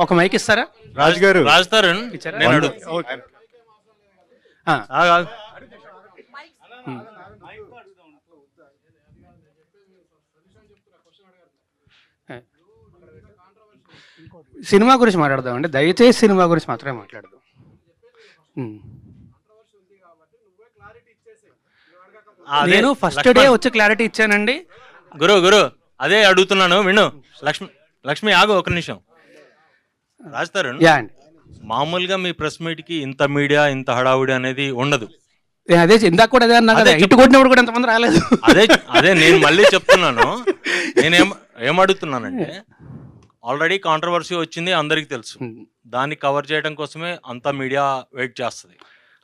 ఒక మైక్ ఇస్తారా? రాజు గారు రాజుతారన్ ఇచ్చారా? నేను అడుగు ఓకే. సినిమా గురించి మాట్లాడదామండి, దయచేసి సినిమా గురించి మాత్రమే మాట్లాడదాం. నేను ఫస్ట్ డే వచ్చి క్లారిటీ ఇచ్చానండి. గురు అదే అడుగుతున్నాను విను. లక్ష్మి ఆగు ఒక నిమిషం. రాజుతారన్, యా అండి, మామూలుగా మీ ప్రెస్ మీట్ కి ఇంత మీడియా ఇంత హడావుడి అనేది ఉండదు. అదే ఇందాక కూడా అదే అన్నా కదా, ఇటు కొట్టినప్పుడు కూడా ఎంతమంది రాలేదు. అదే నేను మళ్ళీ చెప్తున్నాను. ఏం అడుగుతున్నానంటే, ఆల్రెడీ కాంట్రవర్సీ వచ్చింది అందరికి తెలుసు. దాన్ని కవర్ చేయడం కోసమే అంత మీడియా వెయిట్ చేస్తుంది.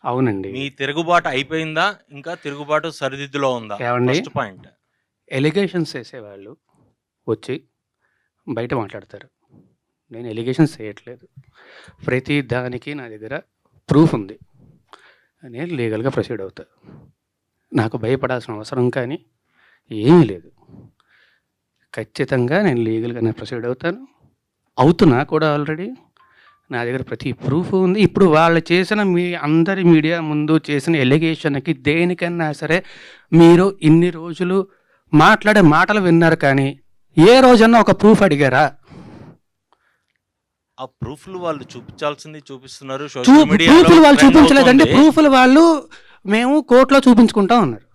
అవునండి. మీ తిరుగుబాటు అయిపోయిందా, ఇంకా తిరుగుబాటు సరిదిద్దులో ఉందా? First point. ఎలిగేషన్స్ వేసేవాళ్ళు వచ్చి బయట మాట్లాడతారు. నేను ఎలిగేషన్స్ చేయట్లేదు, ప్రతి దానికి నా దగ్గర ప్రూఫ్ ఉంది, నేను లీగల్గా ప్రొసీడ్ అవుతా. నాకు భయపడాల్సిన అవసరం కానీ ఏమీ లేదు. ఖచ్చితంగా నేను లీగల్గానే ప్రొసీడ్ అవుతున్నా కూడా. ఆల్రెడీ నా దగ్గర ప్రతి ప్రూఫ్ ఉంది. ఇప్పుడు వాళ్ళు చేసిన అందరి మీడియా ముందు చేసిన ఎలిగేషన్కి దేనికన్నా సరే మీరు ఇన్ని రోజులు మాట్లాడే మాటలు విన్నారు, కానీ ఏ రోజన్నా ఒక ప్రూఫ్ అడిగారా? ఆ ప్రూఫ్లు వాళ్ళు చూపించాల్సింది చూపిస్తున్నారు. ప్రూఫ్లు వాళ్ళు చూపించలేదండి. ప్రూఫ్లు వాళ్ళు మేము కోర్టులో చూపించుకుంటా ఉన్నారు.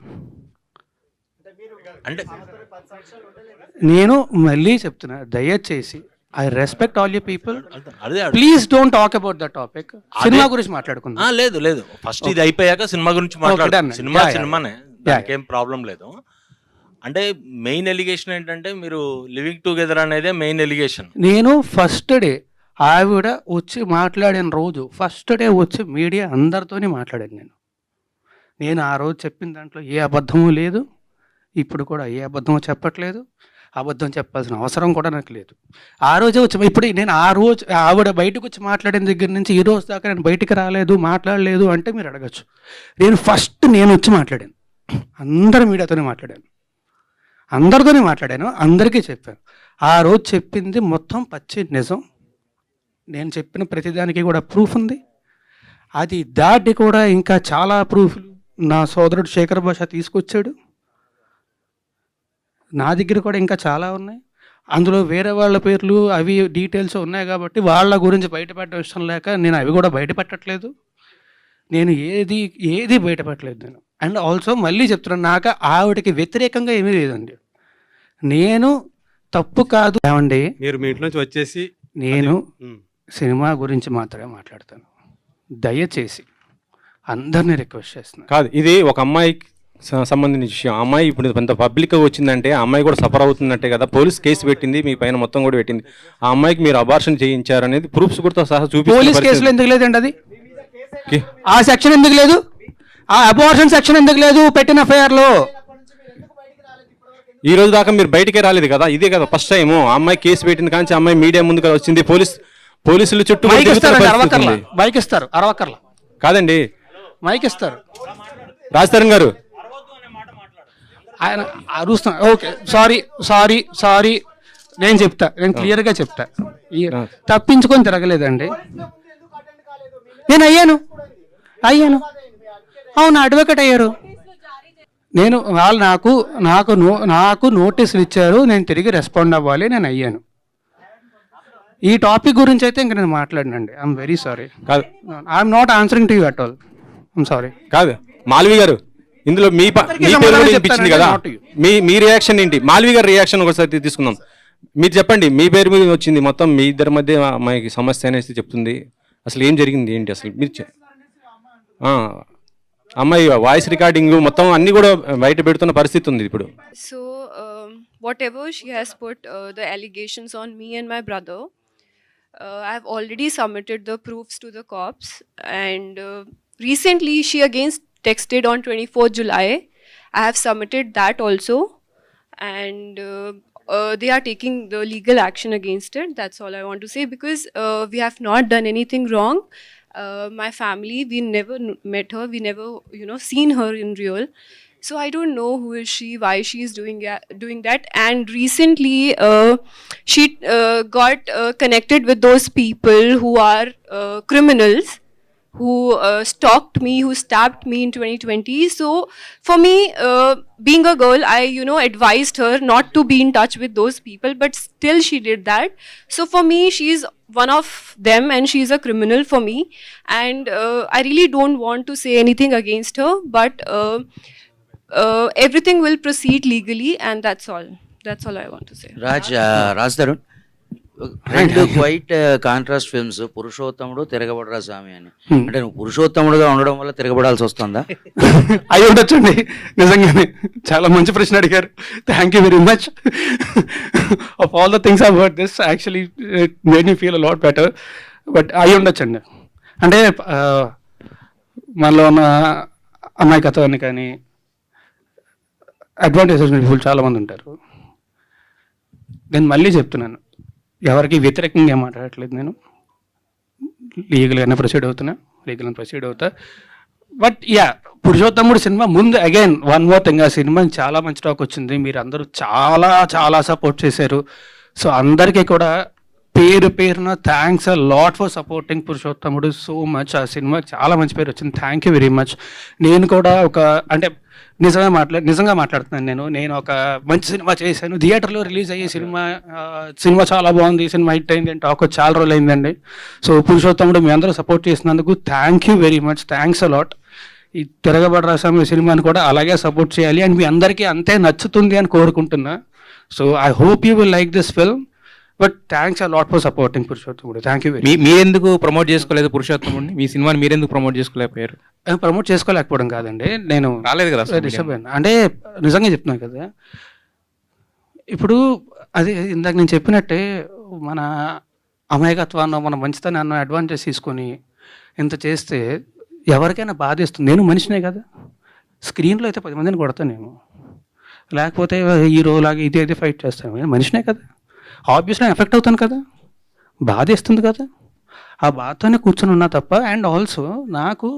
అంటే నేను మళ్ళీ చెప్తున్నా, దయచేసి I respect all you people, please don't talk about the topic. Cinema గురించి మాట్లాడుకుందాం. లేదు ఫస్ట్ ఇది అయిపోయాక సినిమా గురించి మాట్లాడదాం. సినిమానే, దానికేం ప్రాబ్లం లేదు. అంటే మెయిన్ ఎలిగేషన్ ఏంటంటే మీరు లివింగ్ టుగెదర్ అనేదే మెయిన్ ఎలిగేషన్. నేను ఫస్ట్ డే ఆవిడ వచ్చి మాట్లాడిన రోజు, ఫస్ట్ డే వచ్చి మీడియా అందరితోనే మాట్లాడాను. నేను ఆ రోజు చెప్పిన దాంట్లో ఏ అబద్ధము లేదు, ఇప్పుడు కూడా ఏ అబద్ధమో చెప్పట్లేదు. అబద్ధం చెప్పాల్సిన అవసరం కూడా నాకు లేదు. ఆ రోజే వచ్చి, ఇప్పుడు నేను ఆ రోజు ఆవిడ బయటకు వచ్చి మాట్లాడిన దగ్గర నుంచి ఈ రోజు దాకా నేను బయటికి రాలేదు, మాట్లాడలేదు అంటే మీరు అడగచ్చు. నేను వచ్చి మాట్లాడాను, అందరి మీడియాతోనే మాట్లాడాను, అందరికీ చెప్పాను. ఆ రోజు చెప్పింది మొత్తం పచ్చి నిజం. నేను చెప్పిన ప్రతిదానికి కూడా ప్రూఫ్ ఉంది. అది దాటి కూడా ఇంకా చాలా ప్రూఫ్లు నా సోదరుడు శేఖర్ భాష తీసుకొచ్చాడు. నా దగ్గర కూడా ఇంకా చాలా ఉన్నాయి. అందులో వేరే వాళ్ళ పేర్లు అవి డీటెయిల్స్ ఉన్నాయి కాబట్టి వాళ్ళ గురించి బయటపెట్టడం ఇష్టం లేక నేను అవి కూడా బయటపెట్టట్లేదు. నేను ఏది బయటపెట్టలేదు నేను. అండ్ ఆల్సో మళ్ళీ చెప్తున్నాను, నాకు ఆవిడకి వ్యతిరేకంగా ఏమీ లేదండి. నేను తప్పు కాదు ఏమండి, మీరు మీ ఇంట్లో నుంచి వచ్చేసి నేను సినిమా గురించి మాత్రమే మాట్లాడతాను. దయచేసి అందరినీ రిక్వెస్ట్ చేస్తున్నాను. కాదు, ఇది ఒక అమ్మాయికి సంబంధించిన విషయం. అమ్మాయి ఇప్పుడు కొంత పబ్లిక్గా వచ్చిందంటే ఆ అమ్మాయి కూడా సఫర్ అవుతున్నట్టే కదా. పోలీస్ కేసు పెట్టింది, మీ పైన మొత్తం కూడా పెట్టింది. ఆ అమ్మాయికి మీరు అబార్షన్ చేయించారు అనేది ప్రూఫ్స్ కూడా సహా చూపి. పోలీస్ కేసులో ఎందుకు లేదండి అది? ఆ సెక్షన్ ఎందుకు లేదు? ఆ అబార్షన్ సెక్షన్ ఎందుకు లేదు పెట్టిన ఎఫ్ఐఆర్లో? ఈ రోజు దాకా మీరు బయటికే రాలేదు కదా, ఇదే కదా ఫస్ట్ టైం. ఆ అమ్మాయి కేసు పెట్టింది కానీ అమ్మాయి మీడియా ముందుకు వచ్చింది. పోలీసులు చుట్టూ బైక్ ఇస్తారు, అరవకర్ల కాదండి, మైక్ ఇస్తారు. రాజతరణ్ గారు ఆయన అరుస్తున్నా. ఓకే, సారీ, నేను క్లియర్గా చెప్తా. తప్పించుకొని తిరగలేదండి. నేను అయ్యాను, అవును, అడ్వకేట్ అయ్యారు. వాళ్ళు నాకు నోటీసులు ఇచ్చారు, నేను తిరిగి రెస్పాండ్ అవ్వాలి, నేను అయ్యాను. ఈ టాపిక్ గురించి అయితే ఇంక నేను మాట్లాడినండి. I'm very sorry. కాదు, I'm not answering to you at all. I'm sorry. కాదు మాల్వి గారు, ఇందులో మీ పేరు కూడా వినిపించింది కదా, మీ రియాక్షన్ ఏంటి? మాల్వి గారి రియాక్షన్ ఒకసారి తీసుకుందాం. మీరు చెప్పండి, మీ పేరు మీద వచ్చింది, మొత్తం మీ ఇద్దరి మధ్య అమ్మాయికి సమస్య అనేసి చెప్తుంది. అసలు ఏం జరిగింది ఏంటి అసలు? మీరు అమ్మాయి వాయిస్ రికార్డింగ్ మొత్తం అన్ని కూడా బయట పెడుతున్న పరిస్థితి ఉంది ఇప్పుడు. So whatever she has put the allegations on me and my brother, I have already submitted the proofs to the cops, and recently she again texted on 24th July. I have submitted that also, and they are taking the legal action against it. That's all I want to say, because we have not done anything wrong. My family, we never met her, we never seen her in real. So I don't know who is she, why she is doing that. And recently, she got connected with those people who are criminals, who stalked me, who stabbed me in 2020. So for me, being a girl, I advised her not to be in touch with those people, but still she did that. So for me, she's one of them and she's a criminal for me, and I really don't want to say anything against her, but everything will proceed legally, and that's all I want to say. Raj Tarun, రెండు quiet contrast films, పురుషోత్తముడు, తిరగబడరా స్వామి అని. అంటే నువ్వు పురుషోత్తముడుగా ఉండడం వల్ల తిరగబడాల్సి వస్తుందా? అయి ఉండొచ్చండి, నిజంగానే చాలా మంచి ప్రశ్న అడిగారు. Thank you very much. Of all the things I heard this actually it made me feel a lot better. But అయి ఉండొచ్చండి. అంటే మనలో ఉన్న అమాయకత్వాన్ని కానీ అడ్వాంటేజెస్ పీపుల్ చాలామంది ఉంటారు. నేను మళ్ళీ చెప్తున్నాను, ఎవరికి వ్యతిరేకంగా ఏం మాట్లాడట్లేదు. నేను లీగల్గానే ప్రొసీడ్ అవుతా. బట్ యా, పురుషోత్తముడు సినిమా ముందు అగైన్ వన్ మోర్ థింగ్, ఆ సినిమా చాలా మంచి టాక్ వచ్చింది. మీరు అందరూ చాలా చాలా సపోర్ట్ చేశారు. సో అందరికీ కూడా పేరున thanks a lot for supporting పురుషోత్తముడు సో మచ్. ఆ సినిమాకి చాలా మంచి పేరు వచ్చింది. Thank you very much. నేను కూడా అంటే నిజంగా మాట్లాడుతున్నాను. నేను ఒక మంచి సినిమా చేశాను, థియేటర్లో రిలీజ్ అయ్యే సినిమా చాలా బాగుంది, సినిమా హిట్ అయింది అని టాక్ చాలా రోజులు అయిందండి. సో పురుషోత్తముడు మీ అందరూ సపోర్ట్ చేసినందుకు thank you very much. Thanks a lot. ఈ తిరగబడరా స్వామి సినిమాని కూడా అలాగే సపోర్ట్ చేయాలి అండ్ మీ అందరికీ అంతే నచ్చుతుంది అని కోరుకుంటున్నా. So I hope you will like this film. But thanks a lot for supporting Purushothamudu. Thank you. మీరెందుకు ప్రమోట్ చేసుకోలేదు పురుషోత్తముడిని? మీ సినిమాని మీరెందుకు ప్రమోట్ చేసుకోలేకపోయారు? ప్రమోట్ చేసుకోలేకపోవడం కాదండి, నేను రాలేదు కదా, డిస్టర్బ్ అయ్యాను. అంటే నిజంగా చెప్తున్నాను కదా, ఇప్పుడు అది ఇందాక నేను చెప్పినట్టే మన అమాయకత్వాన్ని, మన మంచితనాన్ని అడ్వాంటేజ్ తీసుకొని ఇంత చేస్తే ఎవరికైనా బాధేస్తుంది. నేను మనిషినే కదా, స్క్రీన్లో అయితే 10 మందిని కొడతానేమో, లేకపోతే హీరోలాగా ఇదే ఫైట్ చేస్తాను. నేను మనిషినే కదా, ఆబ్వియస్లీ ఎఫెక్ట్ అవుతాను కదా, బాధేస్తుంది కదా. ఆ బాధతోనే కూర్చొని ఉన్నా తప్ప. అండ్ ఆల్సో నాకు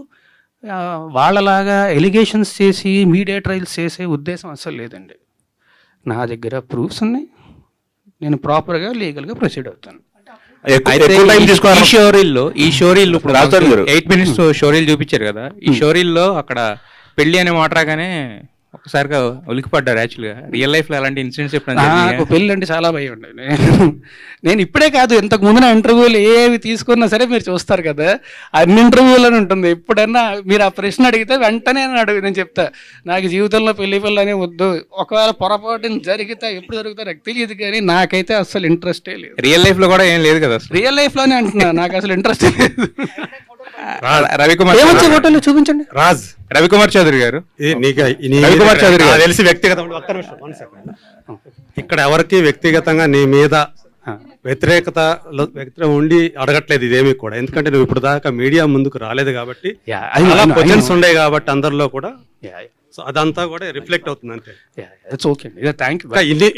వాళ్ళలాగా ఎలిగేషన్స్ చేసి మీడియా ట్రయల్స్ చేసే ఉద్దేశం అసలు లేదండి. నా దగ్గర ప్రూఫ్స్ ఉన్నాయి, నేను ప్రాపర్గా లీగల్గా ప్రొసీడ్ అవుతాను. ఈ షోరీల్లో ఇప్పుడు 8 minutes షోరీలు చూపించారు కదా, ఈ షోరీల్లో అక్కడ పెళ్లి అనే మాట రాగానే ఒకసారిగా ఉలికిపడ్డారు. యాక్చువల్గా రియల్ లైఫ్లో అలాంటి ఇన్సిడెంట్స్ ఎప్పుడైనా? నాకు పెళ్ళి అంటే చాలా భయం అండి. నేను ఇప్పుడే కాదు, ఇంతకు ముందు నా ఇంటర్వ్యూలు ఏవి తీసుకున్నా సరే మీరు చూస్తారు కదా, అన్ని ఇంటర్వ్యూలోనే ఉంటుంది. ఎప్పుడన్నా మీరు ఆ ప్రశ్న అడిగితే వెంటనే నేను చెప్తా, నాకు జీవితంలో పెళ్లి అనే వద్దు. ఒకవేళ పొరపాటున జరిగితే ఎప్పుడు జరుగుతా నాకు తెలియదు, కానీ నాకైతే అసలు ఇంట్రెస్టే లేదు. రియల్ లైఫ్లో కూడా ఏం లేదు కదా? రియల్ లైఫ్లోనే అంటున్నా, నాకు అసలు ఇంట్రెస్టే లేదు. రవికుమార్ ఫోటోలు చూపించండి. రవికుమార్ చౌదరి గారు, రవికుమార్ చౌదరి గారు తెలిసి వ్యక్తిగతంగా ఇక్కడ ఎవరికి వ్యక్తిగతంగా నీ మీద వ్యతిరేకత ఉండి అడగట్లేదు ఇదేమీ కూడా. ఎందుకంటే నువ్వు ఇప్పుడు దాకా మీడియా ముందుకు రాలేదు కాబట్టి, అలా క్వశ్చన్స్ ఉండే కాబట్టి అందరిలో కూడా. సో అదంతా కూడా రిఫ్లెక్ట్ అవుతుంది అంతే.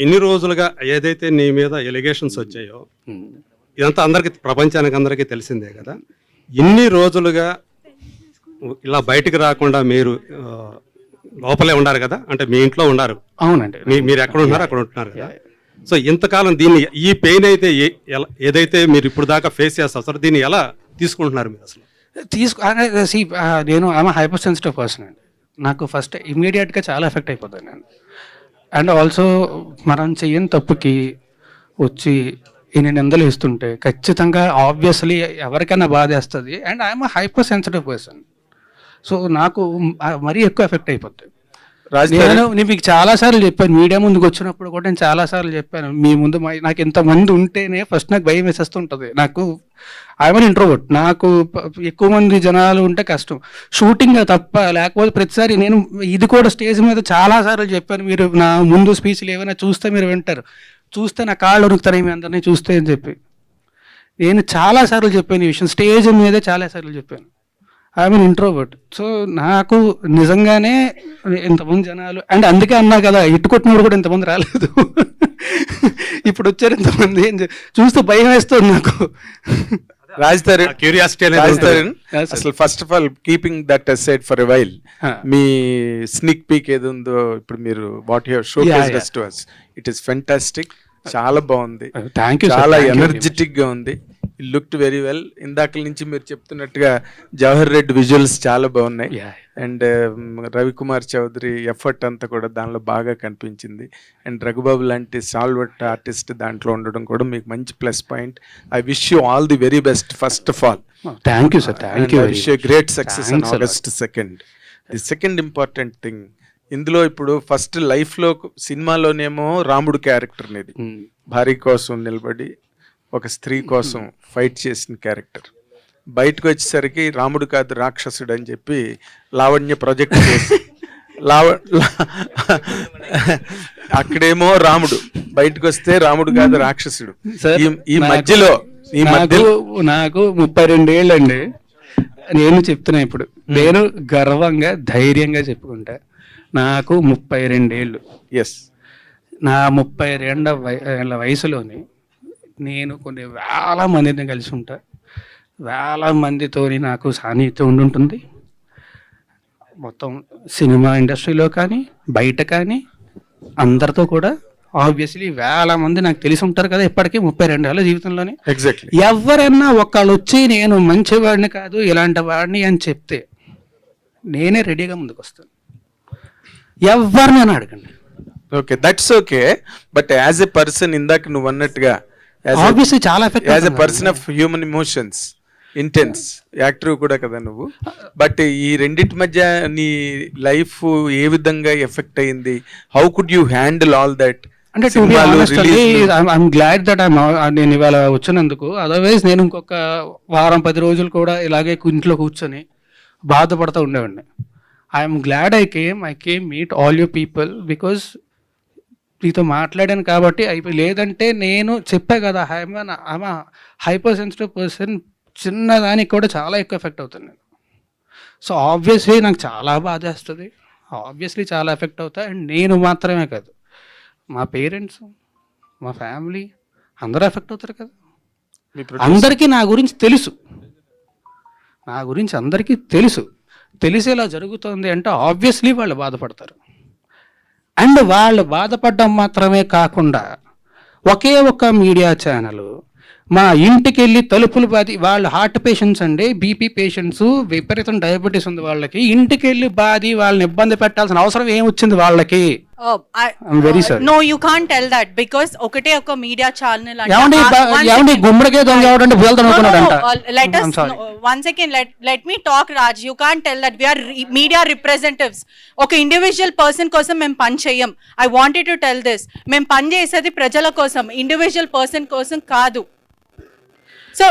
ఇన్ని రోజులుగా ఏదైతే నీ మీద ఎలిగేషన్స్ వచ్చాయో ఇదంతా అందరికి, ప్రపంచానికి అందరికీ తెలిసిందే కదా. ఇన్ని రోజులుగా ఇలా బయటకు రాకుండా మీరు లోపలే ఉన్నారు కదా, అంటే మీ ఇంట్లో ఉన్నారు. అవునండి, మీరు ఎక్కడ ఉన్నారు అక్కడ ఉంటున్నారు కదా. సో ఇంతకాలం దీన్ని, ఈ పెయిన్ అయితే ఏదైతే మీరు ఇప్పుడు దాకా ఫేస్ చేస్తారు, దీన్ని ఎలా తీసుకుంటున్నారు మీరు అసలు? నేను ఆమె హైపర్ సెన్సిటివ్ పర్సన్ అండి. నాకు ఫస్ట్ ఇమీడియట్గా చాలా ఎఫెక్ట్ అయిపోతాను నేను. అండ్ ఆల్సో మనం చెయ్యని తప్పుకి వచ్చి ఇన్ని నిందలు ఇస్తుంటే ఖచ్చితంగా ఆబ్వియస్లీ ఎవరికైనా బాధేస్తుంది. And I'm hyper sensitive person. So నాకు మరీ ఎక్కువ ఎఫెక్ట్ అయిపోతుంది. నేను మీకు చాలాసార్లు చెప్పాను, మీడియా ముందుకు వచ్చినప్పుడు కూడా నేను చాలాసార్లు చెప్పాను, మీ ముందు నాకు ఇంతమంది ఉంటేనే ఫస్ట్ నాకు భయం వేసేస్తుంటుంది. నాకు ఐఎమ్ ఇంట్రోవర్ట్, నాకు ఎక్కువ మంది జనాలు ఉంటే కష్టం. షూటింగ్ తప్ప, లేకపోతే ప్రతిసారి నేను ఇది కూడా స్టేజ్ మీద చాలాసార్లు చెప్పాను. మీరు నా ముందు స్పీచ్లు ఏమైనా చూస్తే మీరు వింటారు, చూస్తే నా కాళ్ళు ఉరుకుతాయి మీ అందరినీ చూస్తే అని చెప్పి నేను చాలాసార్లు చెప్పాను ఈ విషయం. స్టేజ్ మీదే చాలాసార్లు చెప్పాను. I'm introvert. సో నాకు నిజంగానే ఇంతమంది జనాలు, అండ్ అందుకే అన్నా కదా ఇటు కొట్టినప్పుడు కూడా ఇంతమంది రాలేదు, ఇప్పుడు వచ్చారు ఇంతమంది చూస్తే భయం వేస్తుంది నాకు. రాజ్ తరుణ్ క్యూరియాసిటీ రాజ్ అనేది తరుణ్ Yes, sir. అసలు first of all keeping that aside for a while me స్నిక్ peak ఏది ఉందో ఇప్పుడు మీరు what your show Yeah, yeah. To us it is fantastic, చాలా బాగుంది, థ్యాంక్ యూ చాలా ఎనర్జెటిక్ గా ఉంది, లుక్డ్ వెరీ వెల్. ఇందాక నుంచి మీరు చెప్తున్నట్టుగా జవహర్ రెడ్డి విజువల్స్ చాలా బాగున్నాయి, అండ్ రవికుమార్ చౌదరి ఎఫర్ట్ అంతా కూడా దానిలో బాగా కనిపించింది, అండ్ రఘుబాబు లాంటి సాల్వర్ట్ ఆర్టిస్ట్ దాంట్లో ఉండడం కూడా మీకు మంచి plus point. I wish you all the very best first of all. Thank you sir, thank you. I wish you great success on August 2nd. The second important thing ఇందులో ఇప్పుడు first life లో సినిమాలోనేమో రాముడు character అనేది భార్య కోసం నిలబడి ఒక స్త్రీ కోసం ఫైట్ చేసిన క్యారెక్టర్, బయటకు వచ్చేసరికి రాముడు కాదు రాక్షసుడు అని చెప్పి లావణ్య ప్రొజెక్ట్ చేసి అక్కడేమో రాముడు, బయటకు వస్తే రాముడు కాదు రాక్షసుడు. ఈ మధ్యలో నాకు 32 ఏళ్ళండి. నేను చెప్తున్నా ఇప్పుడు, నేను గర్వంగా ధైర్యంగా చెప్పుకుంటా, నాకు 32 ఏళ్ళు. ఎస్, నా 32 ఏళ్ళ వయసులోని నేను కొన్ని వేల మందిని కలిసి ఉంటా, వేల మందితోని నాకు సాన్నిహిత్యం ఉండుంటుంది. మొత్తం సినిమా ఇండస్ట్రీలో కానీ బయట కానీ అందరితో కూడా ఆబ్వియస్లీ వేల మంది నాకు తెలిసి ఉంటారు కదా ఇప్పటికీ 32 ఏళ్ళ జీవితంలోనే. ఎగ్జాక్ట్లీ. ఎవరన్నా ఒకళ్ళు వచ్చి నేను మంచివాడిని కాదు ఇలాంటి వాడిని అని చెప్తే నేనే రెడీగా ముందుకు వస్తాను, ఎవరినైనా అడగండి. Okay, that's okay. But as a person ఇందాక నువ్వు అన్నట్టుగా ఆబ్వియస్లీ చాలా effect as a person of human emotions intense actor కూడా కదా నువ్వు. బట్ ఈ రెండింటి మధ్య నీ లైఫ్ ఏ విధంగా ఎఫెక్ట్ అయింది? How could you handle all that? అంటే ఐఎమ్ గ్లాడ్ దట్ నేను ఇవాళ వచ్చినందుకు. అదర్వైజ్ నేను ఇంకొక వారం 10 రోజులు కూడా ఇలాగే ఇంట్లో కూర్చొని బాధపడుతూ ఉండేవాడిని. I'm glad I came meet all you people because మీతో మాట్లాడాను కాబట్టి అయిపోయి. లేదంటే నేను చెప్పా కదా, ఐఎమ్ హైపర్ సెన్సిటివ్ పర్సన్, చిన్నదానికి కూడా చాలా ఎక్కువ ఎఫెక్ట్ అవుతాను నేను. సో ఆబ్వియస్లీ నాకు చాలా బాధ వేస్తుంది, ఆబ్వియస్లీ చాలా ఎఫెక్ట్ అవుతా. అండ్ నేను మాత్రమే కాదు, మా పేరెంట్స్, మా ఫ్యామిలీ అందరూ ఎఫెక్ట్ అవుతారు కదా. అందరికీ నా గురించి తెలుసు, నా గురించి అందరికీ తెలుసు. తెలిసేలా జరుగుతుంది అంటే ఆబ్వియస్లీ వాళ్ళు బాధపడతారు. అండ్ వాళ్ళు బాధపడడం మాత్రమే కాకుండా ఒకే ఒక్క మీడియా ఛానల్ మా ఇంటికి వెళ్ళి తలుపులు బాది, వాళ్ళు హార్ట్ పేషెంట్స్ అండి, బీపీ పేషెంట్స్, విపరీతం డయాబెటీస్ ఉంది వాళ్ళకి, ఇంటికి వెళ్ళి బాది వాళ్ళని ఇబ్బంది పెట్టాల్సిన అవసరం ఏం వచ్చింది వాళ్ళకి? Very sorry. No, you can't tell that because ఒకటే ఒక మీడియా ఛానల్ ఏమండి గుమ్మడికే దొంగ ఎవడంటే వెళ్తానుకున్నాడంట. let us one second, let me talk, Raj. You can't tell that we are media representatives. ఒక ఇండివిజువల్ పర్సన్ కోసం మేము పని చేయం. I wanted to tell this. మేము పని చేసేది ప్రజల కోసం, ఇండివిజువల్ పర్సన్ కోసం కాదు. So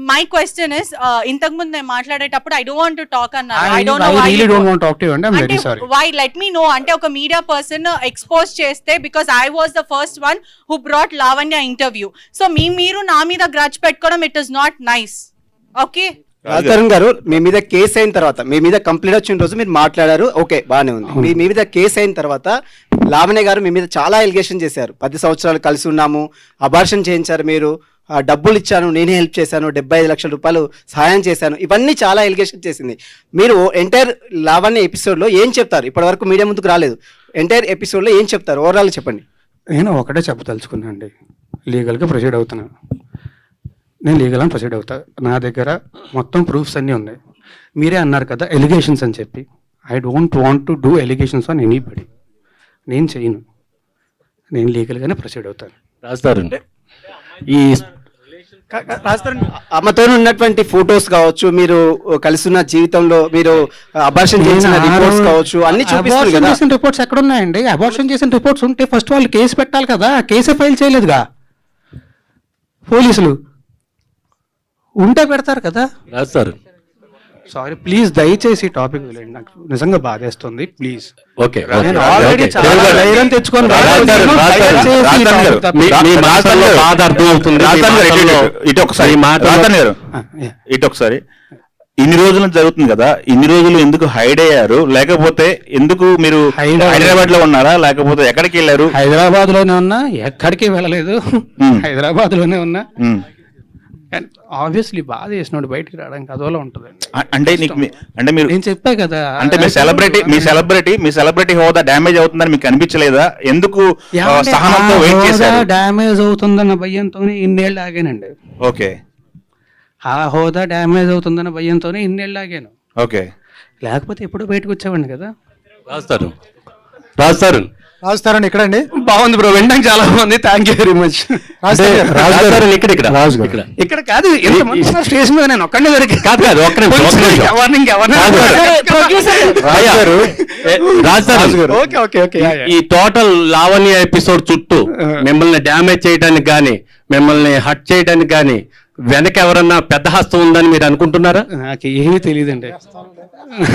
my question is, ఇంతకు ముందు నేను మాట్లాడేటప్పుడు I don't want to talk అన్నారు. I don't know why. I really don't want to talk to you and I'm very sorry. Why? Let me know. అంటే ఒక media person expose చేస్తే, because I was the first one who brought Lavanya interview. So మీరు నా మీద grudge పెట్టుకోవడం, it is not nice. Okay? Raj Tarun గారు, మీ మీద case అయిన తర్వాత, మీ మీద కంప్లైంట్ వచ్చిన రోజు మీరు మాట్లాడారు, ఓకే బాగానే ఉంది. మీ మీద కేసు అయిన తర్వాత లావణ్య గారు మీ మీద చాలా ఎలిగేషన్ చేశారు. 10 సంవత్సరాలు కలిసి ఉన్నాము, అబార్షన్ చేయించారు మీరు, డబ్బులు ఇచ్చాను, నేనే హెల్ప్ చేశాను, 75 లక్షల రూపాయలు సహాయం చేశాను, ఇవన్నీ చాలా ఎలిగేషన్ చేసింది. మీరు ఎంటైర్ లావణ్య ఎపిసోడ్లో ఏం చెప్తారు? ఇప్పటివరకు మీడియా ముందుకు రాలేదు, ఎంటైర్ ఎపిసోడ్లో ఏం చెప్తారు? ఓవరాల్ చెప్పండి. నేను ఒకటే చెప్పదలుచుకున్నా అండి, లీగల్గా ప్రొసీడ్ అవుతున్నాను. నేను లీగల్గా ప్రొసీడ్ అవుతా, నా దగ్గర మొత్తం ప్రూఫ్స్ అన్నీ ఉన్నాయి. మీరే అన్నారు కదా ఎలిగేషన్స్ అని చెప్పి, I don't want to do allegations on anybody. నేను చేయను, నేను లీగల్గానే ప్రొసీడ్ అవుతాను. రాస్తారు ఈ రాజతరుణ్ అమ్మతో ఉన్నటువంటి ఫొటోస్ కావచ్చు, మీరు కలిసిన జీవితంలో మీరు అబార్షన్ చేసిన రిపోర్ట్స్ కావచ్చు, అన్ని చూపిస్తారు కదా. చేసిన రిపోర్ట్స్ ఎక్కడ ఉన్నాయండి? అబార్షన్ చేసిన రిపోర్ట్స్ ఉంటే ఫస్ట్ వాళ్ళు కేసు పెట్టాలి కదా, కేసే ఫైల్ చేయలేదుగా పోలీసులు, ఉంటే పెడతారు కదా. రాస్తారు. సారీ ప్లీజ్, దయచేసి టాపిక్ వదిలేండి, నాకు నిజంగా బాధేస్తుంది ప్లీజ్. ఓకే, నేను ఆల్రెడీ చాలా ధైర్యం తెచ్చుకొని ఇటు ఒకసారి ఇన్ని రోజులు జరుగుతుంది కదా, ఇన్ని రోజులు ఎందుకు హైడ్ అయ్యారు? లేకపోతే ఎందుకు మీరు హైదరాబాద్ లో ఉన్నారా, లేకపోతే ఎక్కడికి వెళ్ళారు? హైదరాబాద్ లోనే ఉన్నా, ఎక్కడికి వెళ్ళలేదు, హైదరాబాద్ లోనే ఉన్నా. ఆబ్వియస్లీ బాధ చేసినోడు బయటికి రావడానికి అదోలా ఉంటుందండి. అంటే నీకు అంటే మీరు నేను చెప్పా కదా, అంటే మీ సెలబ్రిటీ హోదా డ్యామేజ్ అవుతుందని మీకు అనిపించలేదా? ఎందుకు సహనంతో వెయిట్ చేశారు? డ్యామేజ్ అవుతుందన్న భయంతోనే ఇన్నేళ్ళు ఆగానండి. ఓకే, ఆ హోదా డ్యామేజ్ అవుతుందన్న భయంతోనే ఇన్నేళ్ళు ఆగాను. ఓకే. లేకపోతే ఎప్పుడు బయటకు వచ్చేవాడిని కదా. రాజుతారని ఎక్కడండి? బాగుంది బ్రో, వినడానికి చాలా బాగుంది. Thank you very much. ఇక్కడ కాదు, ఎంతమంది ఉన్నారు స్టేజ్ మీద, నేను ఒక్కడే దొరికి కాదు ఈ టోటల్ లావణ్య ఎపిసోడ్ చుట్టూ మిమ్మల్ని డ్యామేజ్ చేయడానికి కానీ, మిమ్మల్ని హట్ చేయడానికి కానీ వెనక ఎవరన్నా పెద్ద హస్తం ఉందని మీరు అనుకుంటున్నారా? నాకు ఏమీ తెలియదండి,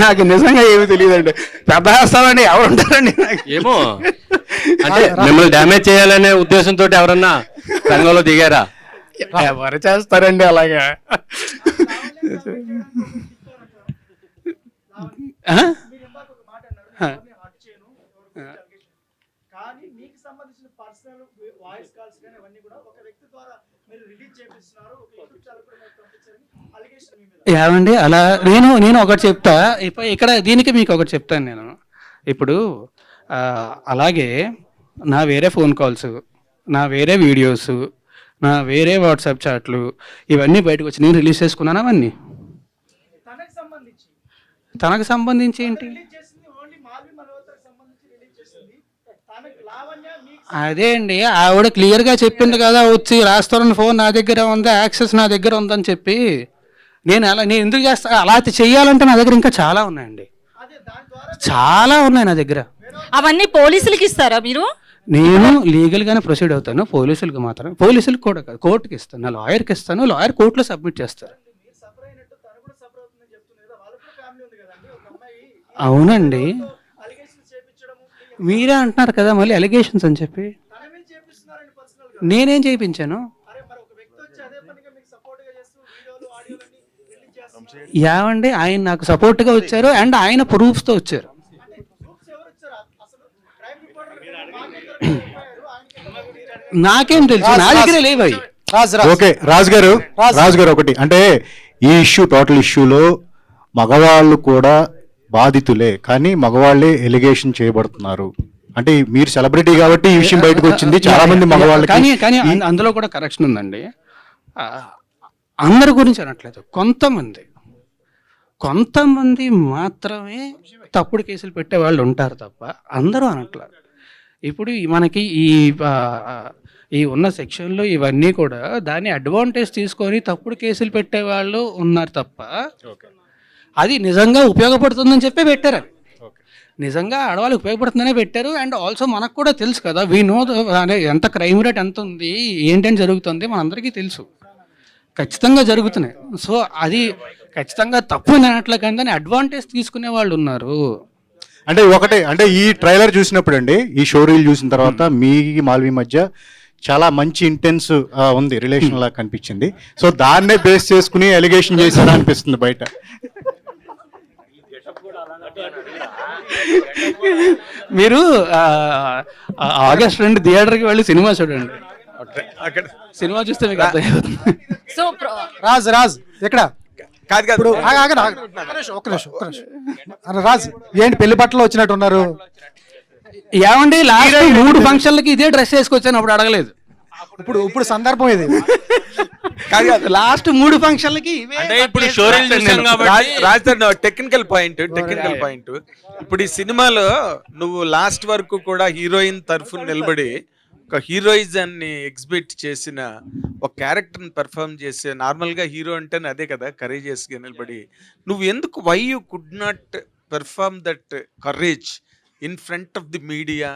నాకు నిజంగా ఏమీ తెలియదండి. పెద్ద హస్తామండి ఎవరు ఉంటారండి? ఏమో, అంటే మిమ్మల్ని డ్యామేజ్ చేయాలనే ఉద్దేశంతో ఎవరన్నా రంగంలో దిగారా? ఎవరు చేస్తారండి అలాగా? ఏమండి అలా నేను ఒకటి చెప్తా. ఇక్కడ దీనికి మీకు ఒకటి చెప్తాను నేను. ఇప్పుడు అలాగే నా వేరే ఫోన్ కాల్స్, నా వేరే వీడియోస్, నా వేరే వాట్సాప్ చాట్లు ఇవన్నీ బయటకు వచ్చి నేను రిలీజ్ చేసుకున్నాను. అవన్నీ తనకు సంబంధించి ఏంటి? అదే అండి, ఆవిడ క్లియర్గా చెప్పింది కదా, వచ్చి రాస్తారని ఫోన్ నా దగ్గర ఉంది, యాక్సెస్ నా దగ్గర ఉందని చెప్పి. నేను ఎందుకు చేస్తా? అలా చెయ్యాలంటే నా దగ్గర ఇంకా చాలా ఉన్నాయండి, చాలా ఉన్నాయి నా దగ్గర. అవన్నీ పోలీసులకి ఇస్తారా మీరు? నేను లీగల్గానే ప్రొసీడ్ అవుతాను. పోలీసులకు మాత్రం, పోలీసులకు కూడా కాదు, కోర్టుకి ఇస్తాను, నా లాయర్కి ఇస్తాను, లాయర్ కోర్టులో సబ్మిట్ చేస్తారు. అవునండి, మీరే అంటున్నారు కదా మళ్ళీ అలిగేషన్స్ అని చెప్పి. నేనేం చేయించాను? ఏమండి, ఆయన నాకు సపోర్ట్గా వచ్చారు అండ్ ఆయన ప్రూఫ్స్తో వచ్చారు. నాకేం తెలుసు, నా దగ్గర లేవు అవి. ఓకే రాజు గారు ఒకటి అంటే ఈ టోటల్ ఇష్యూలో మగవాళ్ళు కూడా బాధితులే, కానీ మగవాళ్ళే ఎలిగేషన్ చేయబడుతున్నారు. అంటే మీరు సెలబ్రిటీ కాబట్టి ఈ విషయం బయటకు వచ్చింది, చాలా మంది మగవాళ్ళు. కానీ అందులో కూడా కరెక్షన్ ఉందండి. అందరి గురించి అనట్లేదు, కొంతమంది మాత్రమే తప్పుడు కేసులు పెట్టే వాళ్ళు ఉంటారు తప్ప అందరూ అనట్లేదు. ఇప్పుడు మనకి ఈ ఉన్న సెక్షన్లో ఇవన్నీ కూడా దాన్ని అడ్వాంటేజ్ తీసుకొని తప్పుడు కేసులు పెట్టే వాళ్ళు ఉన్నారు తప్ప, అది నిజంగా ఉపయోగపడుతుందని చెప్పి పెట్టారు. అవి నిజంగా ఆడవాళ్ళకి ఉపయోగపడుతుందనే పెట్టారు. అండ్ ఆల్సో మనకు కూడా తెలుసు కదా, వీ నో ఎంత క్రైమ్ రేట్ ఎంత ఉంది, ఏంటని జరుగుతుంది మనందరికీ తెలుసు, ఖచ్చితంగా జరుగుతున్నాయి. సో అది ఖచ్చితంగా తప్పు అనట్లే, కానీ దాన్ని అడ్వాంటేజ్ తీసుకునే వాళ్ళు ఉన్నారు. అంటే ఒకటే, అంటే ఈ ట్రైలర్ చూసినప్పుడు అండి, ఈ షో రీల్ చూసిన తర్వాత మీ మాల్వి మధ్య చాలా మంచి ఇంటెన్స్ ఉంది, రిలేషన్ లాగా కనిపించింది. సో దాన్నే బేస్ చేసుకుని ఎలిగేషన్ చేశారా అనిపిస్తుంది బయట. మీరు ఆగస్ట్ 2 థియేటర్కి వెళ్ళి సినిమా చూడండి, సినిమా చూస్తే మీకు అర్థమవుతుంది. సో రాజ్ ఎక్కడ కాదు ఒక్క నిమిషం. రాజ్ ఏంటి పెళ్లి బట్టలు వచ్చినట్టున్నారు? ఏమండి, లాస్ట్ 3 ఫంక్షన్లకి ఇదే డ్రెస్ వేసుకొచ్చాను, అప్పుడు అడగలేదు. ఇప్పుడు సందర్భం ఇది కాదు, లాస్ట్ 3 ఫంక్షన్లకి ఇప్పుడు షోరీలు చూసాం కాబట్టి. రాజధాని టెక్నికల్ పాయింట్ ఇప్పుడు ఈ సినిమాలో నువ్వు లాస్ట్ వరకు కూడా హీరోయిన్ తరఫున నిలబడి ఒక హీరోయిజాన్ని ఎగ్జిబిట్ చేసిన ఒక క్యారెక్టర్ని పెర్ఫార్మ్ చేసే, నార్మల్గా హీరో అంటేనే అదే కదా, కరేజియస్గా నిలబడి, నువ్వు ఎందుకు why you could not perform that courage in front of the media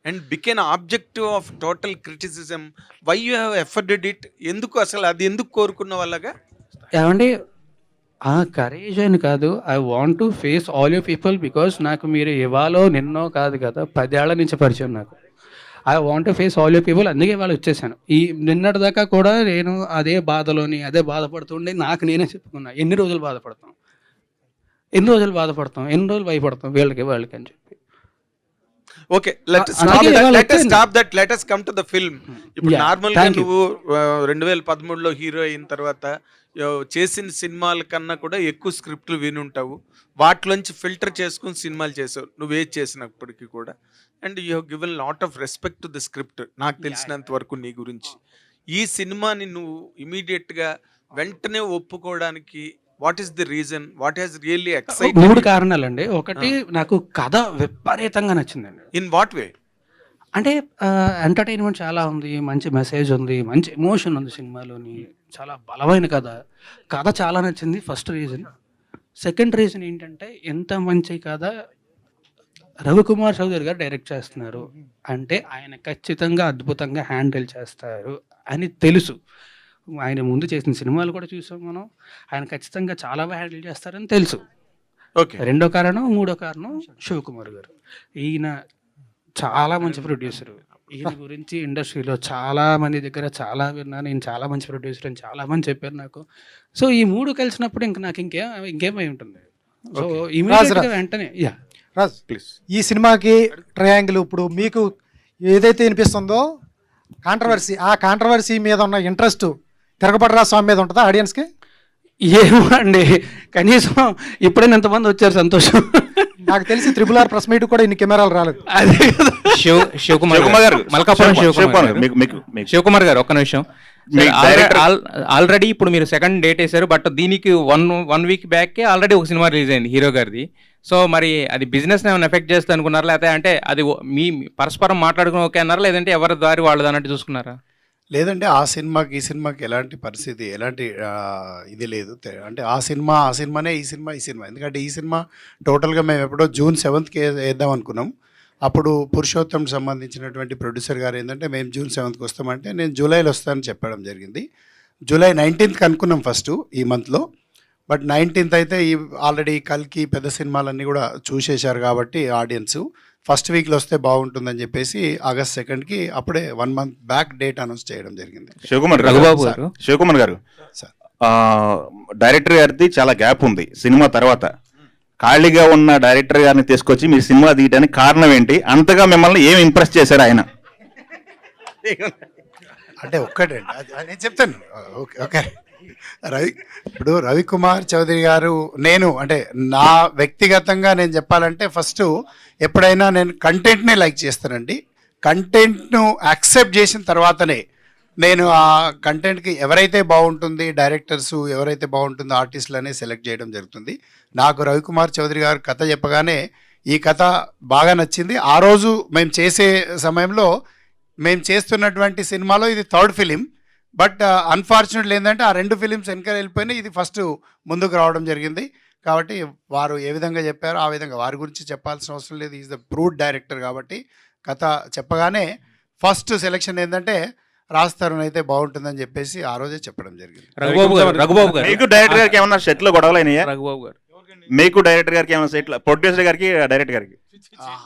and became objective of total criticism? Why you have afforded it? ఎందుకు అసలు అది ఎందుకు కోరుకున్న వాళ్ళగా? ఏమండి, ఆ కరేజ్ అని కాదు, I want to face all you people, because నాకు మీరు ఇవాళో నిన్నో కాదు కదా, 10 ఏళ్ల నుంచి పరిచయం నాకు. I want to face all you people, అందుకే వాళ్ళు వచ్చేసాను. ఈ నిన్నటి దాకా కూడా నేను అదే బాధపడుతుండే నాకు నేనే చెప్పుకున్నా, ఎన్ని రోజులు బాధపడతాం, ఎన్ని రోజులు భయపడతాం, వాళ్ళకి అని చెప్పి. ఓకే లెట్ అందుకే ఇవాళ వచ్చాను. Stop that let us come to the film. ఇప్పుడు Yeah, నార్మల్ గా thank you. నువ్వు 2013లో హీరో అయిన తర్వాత చేసిన సినిమాల కన్నా కూడా ఎక్కువ స్క్రిప్ట్లు వినుంటావు, వాటిలోంచి ఫిల్టర్ చేసుకుని సినిమాలు చేసావు నువ్వే చేసినప్పటికీ కూడా. And you have given lot of respect to the script నాకు తెలిసినంత వరకు నీ గురించి. ఈ సినిమాని నువ్వు ఇమీడియట్ గా వెంటనే ఒప్పుకోవడానికి what is the reason, what has really excite? 3 కారణాలండి. ఒకటి, నాకు కథ విపరీతంగా నచ్చిందండి. In what way? అంటే ఎంటర్టైన్మెంట్ చాలా ఉంది, మంచి మెసేజ్ ఉంది, మంచి ఎమోషన్ ఉంది సినిమాలోని, చాలా బలమైన కథ చాలా నచ్చింది. First reason. సెకండ్ రీజన్ ఏంటంటే, ఎంత మంచి కథ రవికుమార్ చౌదరి గారు డైరెక్ట్ చేస్తున్నారు అంటే ఆయన ఖచ్చితంగా అద్భుతంగా హ్యాండిల్ చేస్తారు అని తెలుసు. ఆయన ముందు చేసిన సినిమాలు కూడా చూసాం మనం, ఆయన ఖచ్చితంగా చాలా బాగా హ్యాండిల్ చేస్తారని తెలుసు. ఓకే. రెండో కారణం, మూడో కారణం శివకుమార్ గారు. ఈయన చాలా మంచి ప్రొడ్యూసరు. ఈయన గురించి ఇండస్ట్రీలో చాలా మంది దగ్గర చాలా విన్నాను. ఈయన చాలా మంచి ప్రొడ్యూసర్ అని చాలా మంది చెప్పారు నాకు. సో ఈ 3 కలిసినప్పుడు ఇంక నాకు ఇంకేమై ఉంటుంది. సో ఇమీడియట్గా వెంటనే రాజ్ ప్లీజ్, ఈ సినిమాకి ట్రయాంగిల్ ఇప్పుడు మీకు ఏదైతే వినిపిస్తుందో కాంట్రవర్సీ, ఆ కాంట్రవర్సీ మీద ఉన్న ఇంట్రెస్ట్ తిరగబడరా స్వామి మీద ఉంటుందా ఆడియన్స్కి? ఏమో అండి, కనీసం ఇప్పుడైనా ఎంతమంది వచ్చారు, సంతోషం. నాకు తెలిసి RRR ప్రెస్ మీట్ కూడా ఇన్ని కెమెరాలు రాలేదు. అదే కదా. శివకుమార్ గారు, మల్కాపురం శివకుమార్ గారు ఒక్క నిమిషం. ఆల్రెడీ ఇప్పుడు మీరు సెకండ్ డేట్ వేశారు, బట్ దీనికి వన్ వీక్ బ్యాక్ ఆల్రెడీ ఒక సినిమా రిలీజ్ అయింది హీరో గారిది. సో మరి అది బిజినెస్ ఏమైనా ఎఫెక్ట్ చేస్తా అనుకున్నారా, లేకపోతే అంటే అది మీ పరస్పరం మాట్లాడుకుని ఓకే అన్నారా, లేదంటే ఎవరి దారి వాళ్ళది అన్నట్టు చూసుకున్నారా? లేదంటే ఆ సినిమాకి ఈ సినిమాకి ఎలాంటి పరిస్థితి, ఎలాంటి ఇది లేదు. అంటే ఆ సినిమానే, ఈ సినిమా. ఎందుకంటే ఈ సినిమా టోటల్గా మేము ఎప్పుడో June 7th వేద్దాం అనుకున్నాం. అప్పుడు పురుషోత్తంకి సంబంధించినటువంటి ప్రొడ్యూసర్ గారు ఏంటంటే, మేము June 7th వస్తామంటే నేను జూలైలో వస్తానని చెప్పడం జరిగింది. July 19th అనుకున్నాం ఫస్ట్ ఈ మంత్లో. బట్ 19th అయితే ఈ ఆల్రెడీ కల్కి పెద్ద సినిమాలన్నీ కూడా చూసేశారు కాబట్టి ఆడియన్స్ ఫస్ట్ వీక్లో వస్తే బాగుంటుందని చెప్పేసి August 2nd అప్పుడే 1 month బ్యాక్ డేట్ అనౌన్స్ చేయడం జరిగింది. శివకుమార్ గారు సార్, డైరెక్టర్ గారిది చాలా గ్యాప్ ఉంది సినిమా తర్వాత. ఖాళీగా ఉన్న డైరెక్టర్ గారిని తీసుకొచ్చి మీరు సినిమా తీయడానికి కారణం ఏంటి? అంతగా మిమ్మల్ని ఏం ఇంప్రెస్ చేశారు ఆయన? అంటే ఒక్కటండి, నేను చెప్తాను. ఓకే ఇప్పుడు రవికుమార్ చౌదరి గారు, నేను అంటే నా వ్యక్తిగతంగా నేను చెప్పాలంటే ఫస్ట్ ఎప్పుడైనా నేను కంటెంట్నే లైక్ చేస్తానండి. కంటెంట్ను యాక్సెప్ట్ చేసిన తర్వాతనే నేను ఆ కంటెంట్కి ఎవరైతే బాగుంటుంది, డైరెక్టర్స్ ఎవరైతే బాగుంటుందో ఆర్టిస్టులనే సెలెక్ట్ చేయడం జరుగుతుంది. నాకు రవికుమార్ చౌదరి గారు కథ చెప్పగానే ఈ కథ బాగా నచ్చింది. ఆ రోజు మేము చేసే సమయంలో మేము చేస్తున్నటువంటి సినిమాలో ఇది 3rd ఫిలిం. బట్ అన్ఫార్చునేట్లీ ఏంటంటే ఆ 2 ఫిలిమ్స్ వెనక వెళ్ళిపోయినాయి, ఇది ఫస్ట్ ముందుకు రావడం జరిగింది. కాబట్టి వారు ఏ విధంగా చెప్పారో ఆ విధంగా వారి గురించి చెప్పాల్సిన అవసరం లేదు. ఈజ్ ద ప్రూవ్డ్ డైరెక్టర్ కాబట్టి కథ చెప్పగానే ఫస్ట్ సెలెక్షన్ ఏంటంటే రాజ్ తరుణ్ అయితే బాగుంటుందని చెప్పేసి ఆ రోజే చెప్పడం జరిగింది. రఘుబాబు గారు, మీకు డైరెక్టర్ గారికి ఏమన్నా సెట్లో గొడవలు అయినాయా? రఘుబాబు గారు, మీకు డైరెక్టర్ గారికి ఏమన్నా సెట్లో, ప్రొడ్యూసర్ గారికి డైరెక్టర్ గారికి?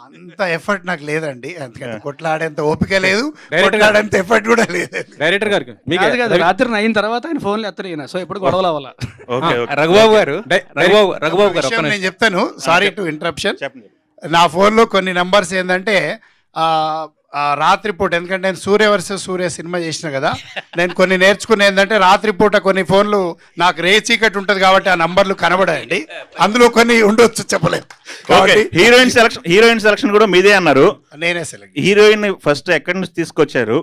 అంత ఎఫర్ట్ నాకు లేదండి, అందుకని కొట్లాడేంత ఓపిక లేదు, కొట్లాడేంత ఎఫర్ట్ కూడా లేదు. డైరెక్టర్ గారికి రాత్రి 9 తర్వాత ఆయన ఫోన్లు ఎత్తరు, సో ఎప్పుడు గొడవలు అవ్వాలా. రఘుబాబు గారు నేను చెప్తాను, సారీ టు ఇంటరప్షన్. నా ఫోన్లో కొన్ని నంబర్స్ ఏంటంటే రాత్రిపూట, ఎందుకంటే నేను సూర్య వర్సెస్ సూర్య సినిమా చేసిన కదా, నేను కొన్ని నేర్చుకునే ఏంటంటే రాత్రిపూట కొన్ని ఫోన్లు నాకు చీకటి ఉంటుంది కాబట్టి ఆ నంబర్లు కనబడాయండి, అందులో కొన్ని ఉండొచ్చు, చెప్పలేదు. హీరోయిన్ సెలక్షన్ కూడా మీదే అన్నారు. నేనే సెలెక్ట్. హీరోయిన్ ఫస్ట్ ఎక్కడి నుంచి తీసుకొచ్చారు?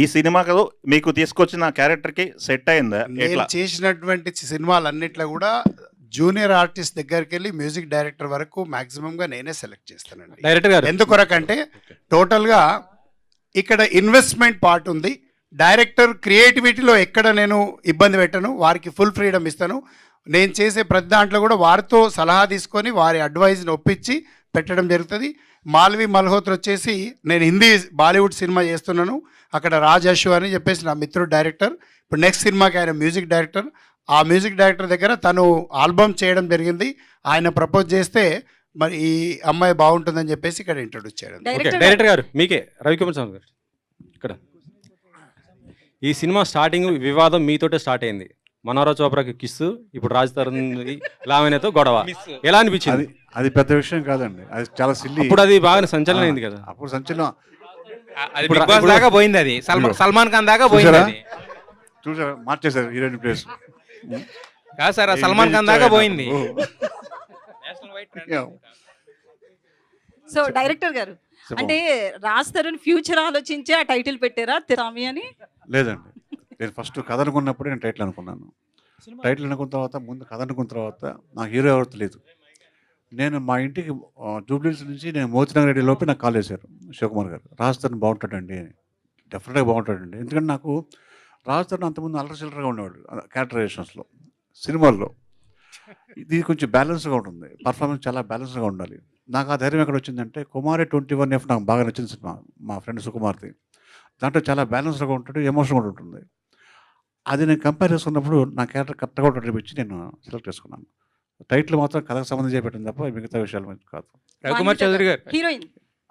ఈ సినిమాకు మీకు తీసుకొచ్చిన క్యారెక్టర్కి సెట్ అయిందా? నేను చేసినటువంటి సినిమాలన్నిట్లో కూడా జూనియర్ ఆర్టిస్ట్ దగ్గరికి వెళ్ళి మ్యూజిక్ డైరెక్టర్ వరకు మాక్సిమంగా నేనే సెలెక్ట్ చేస్తానండి. డైరెక్టర్ గారు ఎందుకొరకంటే టోటల్గా ఇక్కడ ఇన్వెస్ట్మెంట్ పార్ట్ ఉంది. డైరెక్టర్ క్రియేటివిటీలో ఎక్కడ నేను ఇబ్బంది పెట్టను, వారికి ఫుల్ ఫ్రీడమ్ ఇస్తాను. నేను చేసే ప్రతి దాంట్లో కూడా వారితో సలహా తీసుకొని వారి అడ్వైజ్ని ఒప్పించి పెట్టడం జరుగుతుంది. మాల్వి మల్హోత్రా వచ్చేసి నేను హిందీ బాలీవుడ్ సినిమా చేస్తున్నాను, అక్కడ రాజ్ అశు అని చెప్పేసి నా మిత్రుడు డైరెక్టర్. ఇప్పుడు నెక్స్ట్ సినిమాకి ఆయన మ్యూజిక్ డైరెక్టర్. ఆ మ్యూజిక్ డైరెక్టర్ దగ్గర తను ఆల్బమ్ చేయడం జరిగింది. ఆయన ప్రపోజ్ చేస్తే మరి ఈ అమ్మాయి బాగుంటుందని చెప్పేసి ఇక్కడ ఇంట్రొడ్యూస్ చేయడం. డైరెక్టర్ గారు మీకే, రవికుమార్ చౌదరి గారు, ఇక్కడ ఈ సినిమా స్టార్టింగ్ వివాదం మీతోటే స్టార్ట్ అయింది. మనోహర చోప్రాకి కిస్సు, ఇప్పుడు రాజ్ తరుణ్ లావణ్యతో గొడవ. ఎలా అనిపించింది? అది పెద్ద విషయం కాదండి, అది చాలా సిల్లీ. ఇప్పుడు అది బాగా సంచలనం అయింది కదా. అప్పుడు సంచలనం అది బిగ్ బాస్ దాకా పోయింది, అది సల్మాన్ ఖాన్ దాకా పోయింది. అది చూసారా, మార్చేశారు హీరోయిన్ ప్లేస్. కాదు సార్, సల్మాన్ ఖాన్ దాకా పోయింది. సో డైరెక్టర్ గారు, అంటే రాజ్ తరుణ్ ఫ్యూచర్ ఆలోచించే ఆ టైటిల్ పెట్టారా తిరామి అని? లేదండి, నేను ఫస్ట్ కథ అనుకున్నప్పుడే నేను టైటిల్ అనుకున్నాను. టైటిల్ అనుకున్న తర్వాత, ముందు కథ అనుకున్న తర్వాత నాకు హీరో ఎవరు తెలియదు. నేను మా ఇంటికి జూబ్లీస్ నుంచి నేను మోతినగర్ రెడ్డి లోపే నాకు కాల్ చేశారు శివకుమార్ గారు, రాజ్ తరుణ్ బాగుంటాడండి అని. డెఫినెట్గా బాగుంటాడండి, ఎందుకంటే నాకు రాజ్ తరుణ్ అంతకుముందు అల్లరి చిల్లరగా ఉండేవాడు క్యారెక్టరైజేషన్స్లో. సినిమాల్లో ఇది కొంచెం బ్యాలెన్స్గా ఉంటుంది, పర్ఫార్మెన్స్ చాలా బ్యాలెన్స్గా ఉండాలి. నాకు ఆ ధైర్యం ఎక్కడ వచ్చిందంటే కుమారి 21F నాకు బాగా నచ్చిన సినిమా, మా ఫ్రెండ్ సుకుమార్ది. దాంట్లో చాలా బ్యాలెన్స్గా ఉంటాడు, ఎమోషన్గా కూడా ఉంటుంది. అది నేను కంపేర్ చేసుకున్నప్పుడు నా క్యారెక్టర్ కరెక్ట్గా ఉంటుంది నేను సెలెక్ట్ చేసుకున్నాను. టైటిల్ మాత్రం కథకు సంబంధించి పెట్టింది తప్ప మిగతా విషయాలు కాదు. రవికుమార్ చౌదరి గారు, హీరోయిన్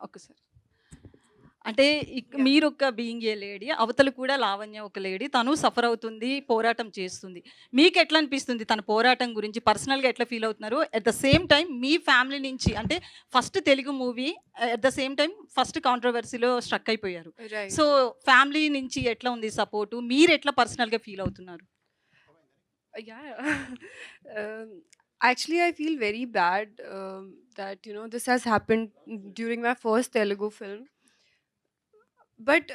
ఒక్కసారి, అంటే మీరు ఒక బీయింగ్ ఏ లేడీ, అవతల కూడా లావణ్య ఒక లేడీ, తను సఫర్ అవుతుంది, పోరాటం చేస్తుంది. మీకు ఎట్లా అనిపిస్తుంది తన పోరాటం గురించి? పర్సనల్గా ఎట్లా ఫీల్ అవుతున్నారు? అట్ ద సేమ్ టైం మీ ఫ్యామిలీ నుంచి, అంటే first Telugu movie, at the same time first కాంట్రవర్సీలో స్ట్రక్ అయిపోయారు. సో ఫ్యామిలీ నుంచి ఎట్లా ఉంది సపోర్టు? మీరు ఎట్లా పర్సనల్గా ఫీల్ అవుతున్నారు? Actually, I feel very bad that this has happened during my first Telugu film. But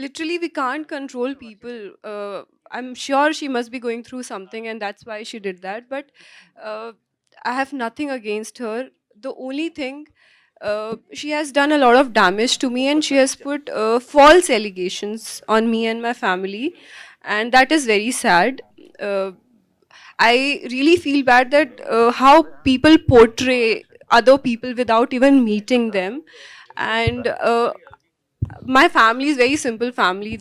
literally, we can't control people. I'm sure she must be going through something, and that's why she did that. But I have nothing against her. The only thing, she has done a lot of damage to me, and she has put false allegations on me and my family, and that is very sad. I really feel bad that how people portray other people without even meeting them. And my family is very simple family.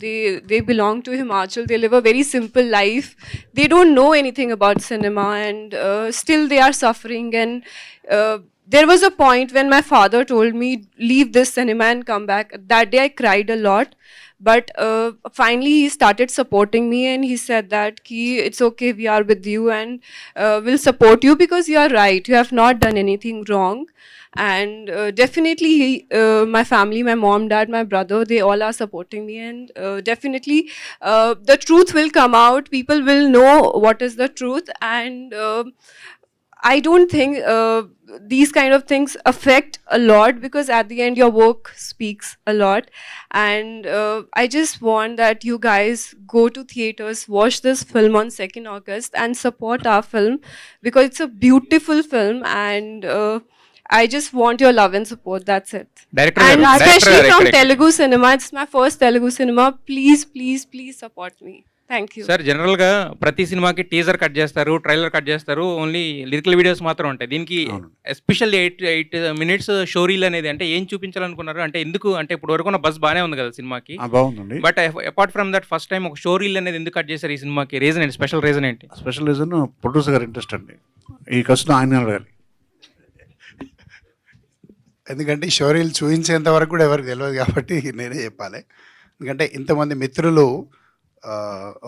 They belong to Himachal. They live a very simple life. They don't know anything about cinema, and still they are suffering. And there was a point when my father told me, leave this cinema and come back. That day I cried a lot. But finally he started supporting me, and he said that it's okay, we are with you, and we'll support you because you are right. You have not done anything wrong. And definitely my family, my mom, dad, my brother, they all are supporting me. And definitely the truth will come out. People will know what is the truth. And I don't think these kind of things affect a lot, because at the end your work speaks a lot. And I just want that you guys go to theaters, watch this film on 2nd August and support our film, because it's a beautiful film. And I just want your love and support. That's it. And especially from Telugu cinema, it's my first Telugu cinema. Please, please, please support me. Thank you sir. జనరల్గా ప్రతి సినిమాకి teaser cut చేస్తారు, trailer cut చేస్తారు, only lyrical videos మాత్రం ఉంటాయి. దీనికి especially 8 minutes show reel అనేది, అంటే ఏం చూపించాలనుకున్నారు? అంటే ఎందుకు, అంటే ఇప్పుడు వరకు ఉన్న బస్ బాగానే ఉంది కదా సినిమాకి, బాగుందండి. But apart from that first time ఒక షో రీల్ అనేది ఎందుకు కట్ చేశారు ఈ సినిమాకి? రీజన్ ఏంటి? స్పెషల్ రీజన్ ఏంటి? స్పెషల్ రీజన్ ప్రొడ్యూసర్ గారు ఇంట్రెస్ట్ అండి. ఈ కష్టం ఆయన అడగాలి, ఎందుకంటే షోరీలు చూపించేంత వరకు కూడా ఎవరికి తెలియదు కాబట్టి నేనే చెప్పాలి. ఎందుకంటే ఇంతమంది మిత్రులు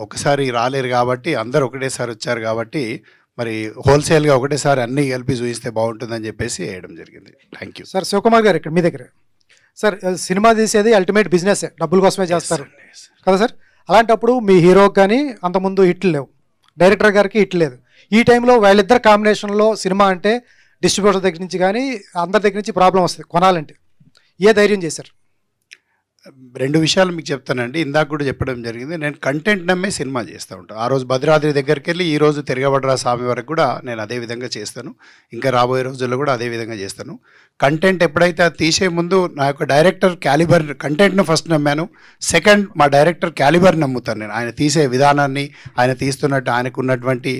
ఒకసారి రాలేరు కాబట్టి, అందరు ఒకటేసారి వచ్చారు కాబట్టి, మరి హోల్సేల్గా ఒకటేసారి అన్నీ కలిపి చూపిస్తే బాగుంటుందని చెప్పేసి వేయడం జరిగింది. Thank you sir. శివకుమార్ గారు, ఇక్కడ మీ దగ్గర సార్, సినిమా తీసేది అల్టిమేట్ బిజినెస్, డబ్బుల కోసమే చేస్తారు కదా సార్. అలాంటప్పుడు మీ హీరోకి కానీ అంతకుముందు హిట్లు లేవు, డైరెక్టర్ గారికి హిట్ లేదు. ఈ టైంలో వాళ్ళిద్దరు కాంబినేషన్లో సినిమా అంటే డిస్ట్రిబ్యూటర్ దగ్గర నుంచి కానీ అందరి దగ్గర నుంచి ప్రాబ్లం వస్తుంది కొనాలంటే. ఏ ధైర్యం చేశారు? 2 విషయాలు మీకు చెప్తానండి. ఇందాక కూడా చెప్పడం జరిగింది, నేను కంటెంట్ నమ్మే సినిమా చేస్తూ ఉంటాను. ఆ రోజు భద్రాద్రి దగ్గరికి వెళ్ళి ఈ రోజు తిరగబడ్రా స్వామి వరకు కూడా నేను అదే విధంగా చేస్తాను. ఇంకా రాబోయే రోజుల్లో కూడా అదే విధంగా చేస్తాను. కంటెంట్ ఎప్పుడైతే అది తీసే ముందు నా యొక్క డైరెక్టర్ క్యాలిబర్, కంటెంట్ను ఫస్ట్ నమ్మాను. సెకండ్, మా డైరెక్టర్ క్యాలిబర్ నమ్ముతాను నేను. ఆయన తీసే విధానాన్ని, ఆయన తీస్తున్నట్టు ఆయనకున్నటువంటి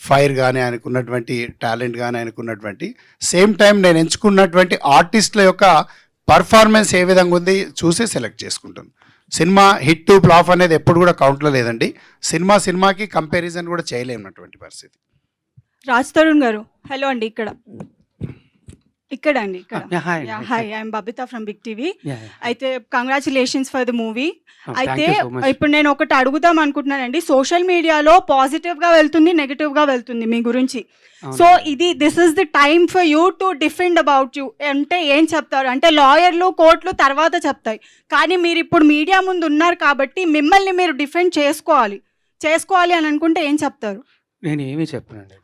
ఫైర్ కానీ, ఆయనకున్నటువంటి టాలెంట్ కానీ, ఆయనకున్నటువంటి సేమ్ టైం నేను ఎంచుకున్నటువంటి ఆర్టిస్టుల యొక్క పర్ఫార్మెన్స్ ఏ విధంగా ఉంది చూసి సెలెక్ట్ చేసుకుంటాను. సినిమా హిట్ ఫ్లాప్ అనేది ఎప్పుడు కూడా కౌంట్లో లేదండి. సినిమాకి కంపారిజన్ కూడా చేయలేనటువంటి పరిస్థితి. రాజ్ తరుణ్ గారు, హలో అండి. ఇక్కడ ఇక్కడ అండి ఇక్కడ Yeah, hi, hi, hi I'm Babita from big TV. Yeah, yeah. అయితే congratulations for the movie. Thank అయితే you so much. ఇప్పుడు నేను ఒకటి అడుగుదాం అనుకుంటున్నానండి. సోషల్ మీడియాలో పాజిటివ్గా వెళ్తుంది, నెగిటివ్గా వెళ్తుంది మీ గురించి. So this is the time for you to defend about you అంటే ఏం చెప్తారు? అంటే లాయర్లు కోర్టులు తర్వాత చెప్తాయి, కానీ మీరు ఇప్పుడు మీడియా ముందు ఉన్నారు కాబట్టి మిమ్మల్ని మీరు డిఫెండ్ చేసుకోవాలి అని అనుకుంటే ఏం చెప్తారు? నేను ఏమీ చెప్పానండి.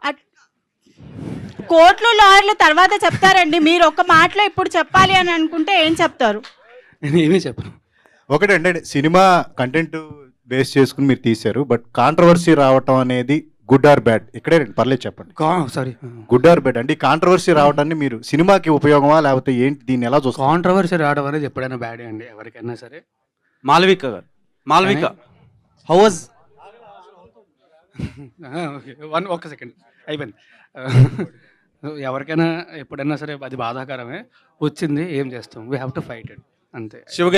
కోర్టులు లాయర్లు తర్వాత చెప్తారండి, మీరు ఒక మాటలో ఇప్పుడు చెప్పాలి అని అనుకుంటే ఏం చెప్తారు? నేను ఏమీ చెప్పను. ఒకటి అంటే సినిమా కంటెంట్ బేస్ చేసుకుని మీరు తీశారు, బట్ కాంట్రవర్సీ రావటం అనేది గుడ్ ఆర్ బ్యాడ్? ఇక్కడే పర్లేదు చెప్పండి. సారీ, గుడ్ ఆర్ బ్యాడ్ అంటే కాంట్రవర్సీ రావటాన్ని మీరు సినిమాకి ఉపయోగమా లేకపోతే ఏంటి, దీన్ని ఎలా చూస్తారు? కాంట్రవర్సీ రావడం అనేది ఎప్పుడైనా బ్యాడే అండి, ఎవరికైనా సరే. మాల్విక గారు, మాల్విక హౌ వాజ్ ఓకే, ఒక్క సెకండ్ అయిపోయింది. ఎవరికైనా ఎప్పుడైనా సరే అది బాధాకరమే. వచ్చింది, ఏం చేస్తాం, we have to fight it, అంతే. శివ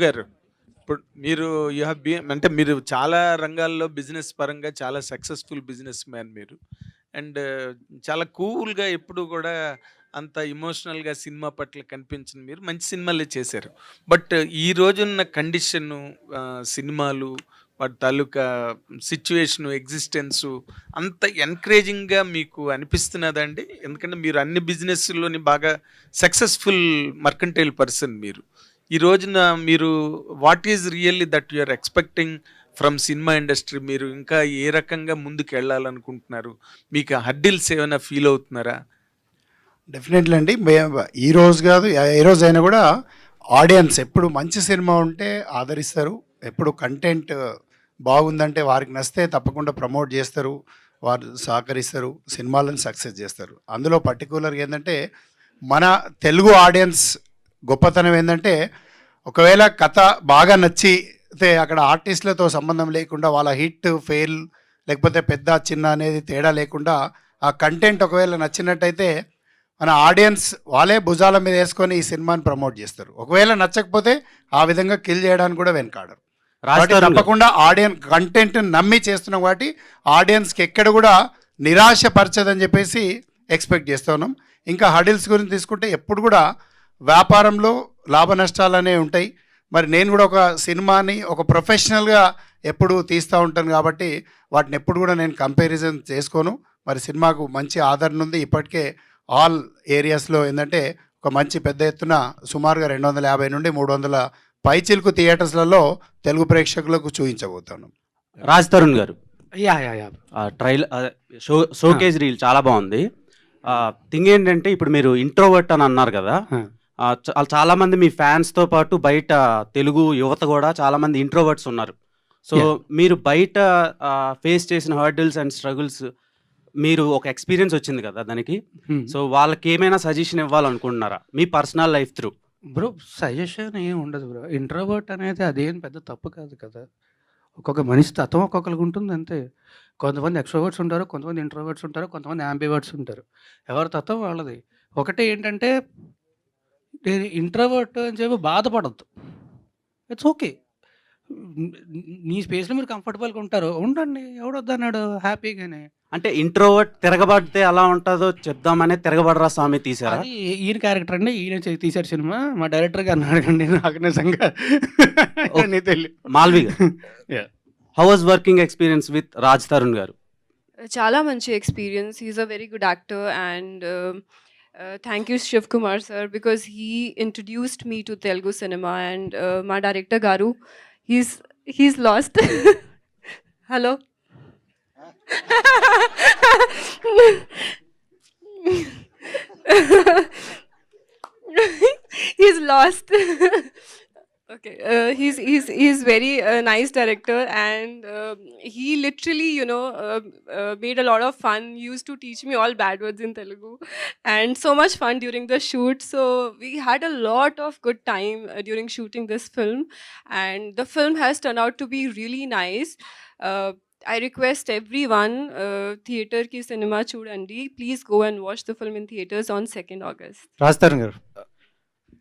గారు ఇప్పుడు మీరు యూ హ్యావ్ బీన్ అంటే మీరు చాలా రంగాల్లో బిజినెస్ పరంగా చాలా సక్సెస్ఫుల్ బిజినెస్ మ్యాన్ మీరు. అండ్ చాలా కూల్గా ఎప్పుడు కూడా అంత ఇమోషనల్గా సినిమా పట్ల కనిపించిన మీరు మంచి సినిమాలే చేశారు. బట్ ఈ రోజున్న కండిషను, సినిమాలు వాటి తాలూకా సిచ్యువేషను, ఎగ్జిస్టెన్సు అంత ఎంకరేజింగ్గా మీకు అనిపిస్తున్నదండి? ఎందుకంటే మీరు అన్ని బిజినెస్లోని బాగా సక్సెస్ఫుల్ మర్కంటైల్ పర్సన్ మీరు. ఈ రోజున మీరు what is really that you are expecting from cinema industry? మీరు ఇంకా ఏ రకంగా ముందుకు వెళ్ళాలనుకుంటున్నారు? మీకు హడ్డిల్స్ ఏమైనా ఫీల్ అవుతున్నారా? డెఫినెట్లీ అండి. ఈ రోజు కాదు, ఏ రోజు అయినా కూడా ఆడియన్స్ ఎప్పుడు మంచి సినిమా ఉంటే ఆదరిస్తారు. ఎప్పుడు కంటెంట్ బాగుందంటే వారికి నచ్చితే తప్పకుండా ప్రమోట్ చేస్తారు, వారు సహకరిస్తారు, సినిమాలను సక్సెస్ చేస్తారు. అందులో పర్టికులర్గా ఏంటంటే మన తెలుగు ఆడియన్స్ గొప్పతనం ఏంటంటే ఒకవేళ కథ బాగా నచ్చితే అక్కడ ఆర్టిస్టులతో సంబంధం లేకుండా వాళ్ళ హిట్ ఫెయిల్ లేకపోతే పెద్ద చిన్న అనేది తేడా లేకుండా ఆ కంటెంట్ ఒకవేళ నచ్చినట్టయితే మన ఆడియన్స్ వాళ్ళే భుజాల మీద వేసుకొని ఈ సినిమాని ప్రమోట్ చేస్తారు. ఒకవేళ నచ్చకపోతే ఆ విధంగా కిల్ చేయడానికి కూడా వెనకాడరు. తప్పకుండా ఆడియన్స్ కంటెంట్ నమ్మి చేస్తున్నాం కాబట్టి ఆడియన్స్కి ఎక్కడ కూడా నిరాశపరచదని చెప్పేసి ఎక్స్పెక్ట్ చేస్తున్నాం. ఇంకా హడిల్స్ గురించి తీసుకుంటే ఎప్పుడు కూడా వ్యాపారంలో లాభ నష్టాలు అనేవి ఉంటాయి. మరి నేను కూడా ఒక సినిమాని ఒక ప్రొఫెషనల్గా ఎప్పుడు తీస్తూ ఉంటాను కాబట్టి వాటిని ఎప్పుడు కూడా నేను కంపారిజన్ చేసుకోను. మరి సినిమాకు మంచి ఆదరణ ఉంది. ఇప్పటికే ఆల్ ఏరియాస్లో ఏంటంటే ఒక మంచి పెద్ద ఎత్తున సుమారుగా 250 నుండి 300 పైచిలుకు థియేటర్స్లలో తెలుగు ప్రేక్షకులకు చూపించబోతాను. రాజ్ తరుణ్ గారు, యా షోకేజ్ రీల్ చాలా బాగుంది. థింగ్ ఏంటంటే ఇప్పుడు మీరు ఇంట్రోవర్ట్ అని అన్నారు కదా, చాలా మంది మీ ఫ్యాన్స్ తో పాటు బయట తెలుగు యువత కూడా చాలా మంది ఇంట్రోవర్ట్స్ ఉన్నారు. సో మీరు బయట ఫేస్ చేసిన హర్డిల్స్ అండ్ స్ట్రగుల్స్, మీరు ఒక ఎక్స్పీరియన్స్ వచ్చింది కదా దానికి, సో వాళ్ళకి ఏమైనా సజెషన్ ఇవ్వాలనుకుంటున్నారా మీ personal life through? Bro suggestion ఏం ఉండదు బ్రో. ఇంట్రోవర్ట్ అనేది అదేం పెద్ద తప్పు కాదు కదా. ఒక్కొక్క మనిషి తత్వం ఒక్కొక్కరికి ఉంటుంది అంతే. కొంతమంది ఎక్స్ట్రోవర్ట్స్ ఉంటారు, కొంతమంది ఇంట్రోవర్ట్స్ ఉంటారు, కొంతమంది యాంబివర్ట్స్ ఉంటారు. ఎవరి తత్వం వాళ్ళది. ఒకటే ఏంటంటే నేను ఇంట్రోవర్ట్ అని చెప్పి బాధపడద్దు. It's okay. నీ స్పేస్లో మీరు కంఫర్టబుల్గా ఉంటారు, ఉండండి, ఎవడొద్దన్నాడు, హ్యాపీగానే. అంటే ఇంట్రోవర్ట్ తిరగబడితే ఎలా ఉంటుందో చెప్దామనే తిరగబడరా స్వామి తీసారా? అది ఈయన క్యారెక్టర్ అండి, ఈయన తీశారు సినిమా. మా డైరెక్టర్ గారిని అడగండి, నాకు నిజంగా తెలియదు. మాల్వి గారు, how was working experience with Raj Tarun గారు? Chala manchi experience. He's a very good actor, and thank you Shiv Kumar sir, because he introduced me to Telugu cinema, and my director Garu, he's lost. Hello. He's lost. Okay, he's very nice director, and he literally, made a lot of fun. He used to teach me all bad words in Telugu, and so much fun during the shoot. So we had a lot of good time during shooting this film, and the film has turned out to be really nice. I request everyone, theater ki cinema chudandi, please go and watch the film in theaters on 2nd August. Raj Tarun గారు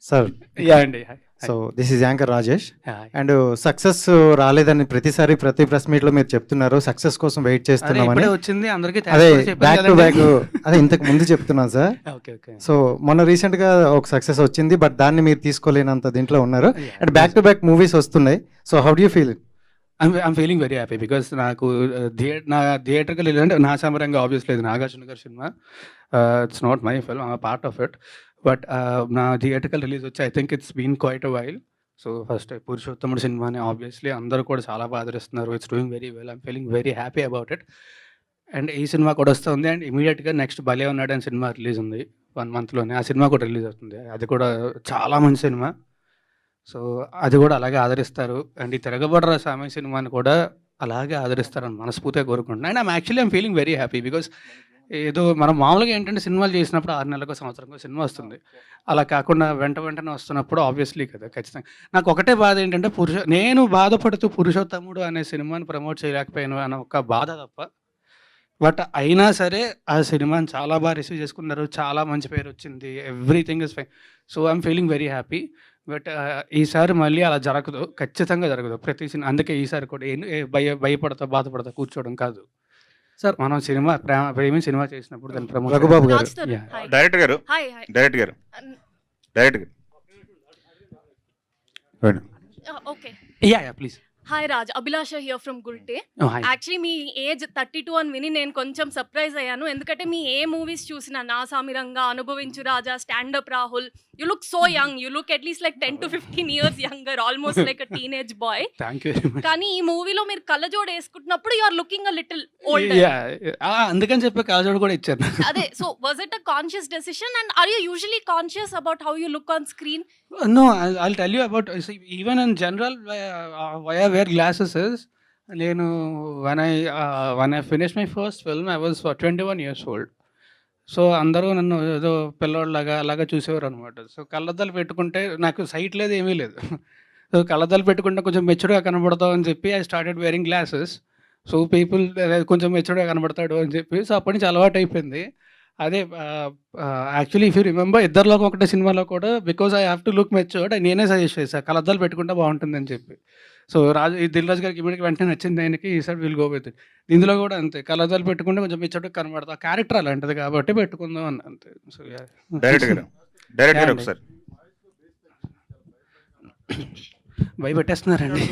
sir, yeah అండి. So this is anchor Rajesh. Hi. And success రాలేదని ప్రతిసారి ప్రతి press meet లో మీరు చెప్తున్నారు success కోసం wait అదే చేస్తున్నామని. ఇప్పుడే వచ్చింది అందరికీ అదే thanks కూడా చెప్పాను బ్యాక్ టు కదండి. బ్యాక్ అదే ఇంతకు ముందు చెప్తున్నాను సార్. Okay okay. సో మొన్న రీసెంట్ గా ఒక సక్సెస్ వచ్చింది బట్ దాన్ని మీరు తీసుకోలేనంత దీంట్లో ఉన్నారు. Yeah. And back to back movies వస్తున్నాయి. So how do you feel it? I'm feeling very happy because నాకు నా థియేటర్కి వెళ్ళాలంటే నా సమరంగా ఆబ్వియస్లీ ఇది నాగార్జున గారి సినిమా. It's not my film, I'm part of it. But నా థియేటర్కల్ రిలీజ్ వచ్చి I think it's been quite a while. So first Purushothamudu సినిమాని ఆబ్వియస్లీ అందరూ కూడా చాలా బాగా ఆదరిస్తున్నారు. It's doing very well. I'm feeling very happy about it. And ఈ సినిమా కూడా వస్తుంది. అండ్ ఇమీడియట్గా నెక్స్ట్ భలే ఉన్నాడు అని సినిమా రిలీజ్ ఉంది 1 monthలోనే. ఆ సినిమా కూడా రిలీజ్ అవుతుంది. అది కూడా చాలా మంచి సినిమా. సో అది కూడా అలాగే ఆదరిస్తారు. అండ్ ఈ తిరగబడరా సామె సినిమాని కూడా అలాగే ఆదరిస్తారని మనస్ఫూర్తిగా కోరుకుంటున్నాను. And I'm feeling very happy because ఏదో మనం మామూలుగా ఏంటంటే సినిమాలు చేసినప్పుడు 6 నెలలకు సంవత్సరంకో సినిమా వస్తుంది. అలా కాకుండా వెంటనే వస్తున్నప్పుడు ఆబ్వియస్లీ కదా ఖచ్చితంగా. నాకు ఒకటే బాధ ఏంటంటే నేను బాధపడుతూ పురుషోత్తముడు అనే సినిమాని ప్రమోట్ చేయలేకపోయాను అన్న ఒక బాధ తప్ప. బట్ అయినా సరే ఆ సినిమాని చాలా బాగా రిసీవ్ చేసుకున్నారు. చాలా మంచి పేరు వచ్చింది. Everything is fine. So I'm feeling very happy. But ఈసారి మళ్ళీ అలా జరగదు, ఖచ్చితంగా జరగదు ప్రతి సినిమా. అందుకే ఈసారి కూడా భయపడతా బాధపడతా కూర్చోవడం కాదు సార్. మనం సినిమా ప్రేమి సినిమా చేసినప్పుడు దాన్ని ప్రమోట్. రఘుబాబు గారు, డైరెక్టర్ గారు, డైరెక్టర్ గారు, డైరెక్టర్ గారు. Okay. Yeah please. Hi Raj, Abhilasha here from Gulte. Oh, hi. Actually me age 32 అని విని నేను కొంచెం సర్ప్రైజ్ అయ్యాను. ఎందుకంటే మీ ఏ మూవీస్ చూసినా Naa Saamiranga, Anubhavinchu Raja, stand up Rahul, you look so young. You look at least like 10 to 15 years younger, almost like a teenage boy. Thank you very much. కానీ ఈ మూవీలో మీరు కళ్ళజోడు వేసుకుంటున్నప్పుడు you are looking a little older. అందుకని చెప్పి కాజోడు కూడా ఇచ్చారు నాకు. అదే, so was it a conscious decision and are you usually conscious about how you look on screen? No, I'll tell you about, see, even in general, why I wear glasses is, when I finished my first film, I was 21 years old. So అందరూ నన్ను ఏదో పిల్లోళ్ళలాగా అలాగా చూసేవారు అనమాట. So కళ్ళద్దాలు పెట్టుకుంటే నాకు site లేదు, ఏమీ లేదు. సో కళ్ళద్దాలు పెట్టుకుంటే కొంచెం మెచ్యూర్గా కనబడతావు అని చెప్పి I started wearing glasses. So people కొంచెం మెచ్యూర్గా కనబడతాడు అని చెప్పి, సో అప్పటి నుంచి అలవాటు అయిపోయింది. అదే యాక్చువల్లీ ఇఫ్ యూ రిమెంబర్ ఇద్దరిలో ఒకటే సినిమాలో కూడా because I have to look matured నేనే సజెస్ట్ చేశాను కళ్ళద్దాలు పెట్టుకుంటే బాగుంటుందని చెప్పి. సో దిల్ రాజు గారికి ఇమీడియట్గా వెంటనే నచ్చింది ఆయనకి, ఈ side will go with it. ఇందులో కూడా అంతే, కళ్ళద్దాలు పెట్టుకుంటే కొంచెం మెచ్యూర్డ్గా కనబడతా, క్యారెక్టర్ అలాంటిది కాబట్టి పెట్టుకుందాం అని అంతే. సో డైరెక్టర్ ఒకసారి భయపెట్టేస్తున్నారండి,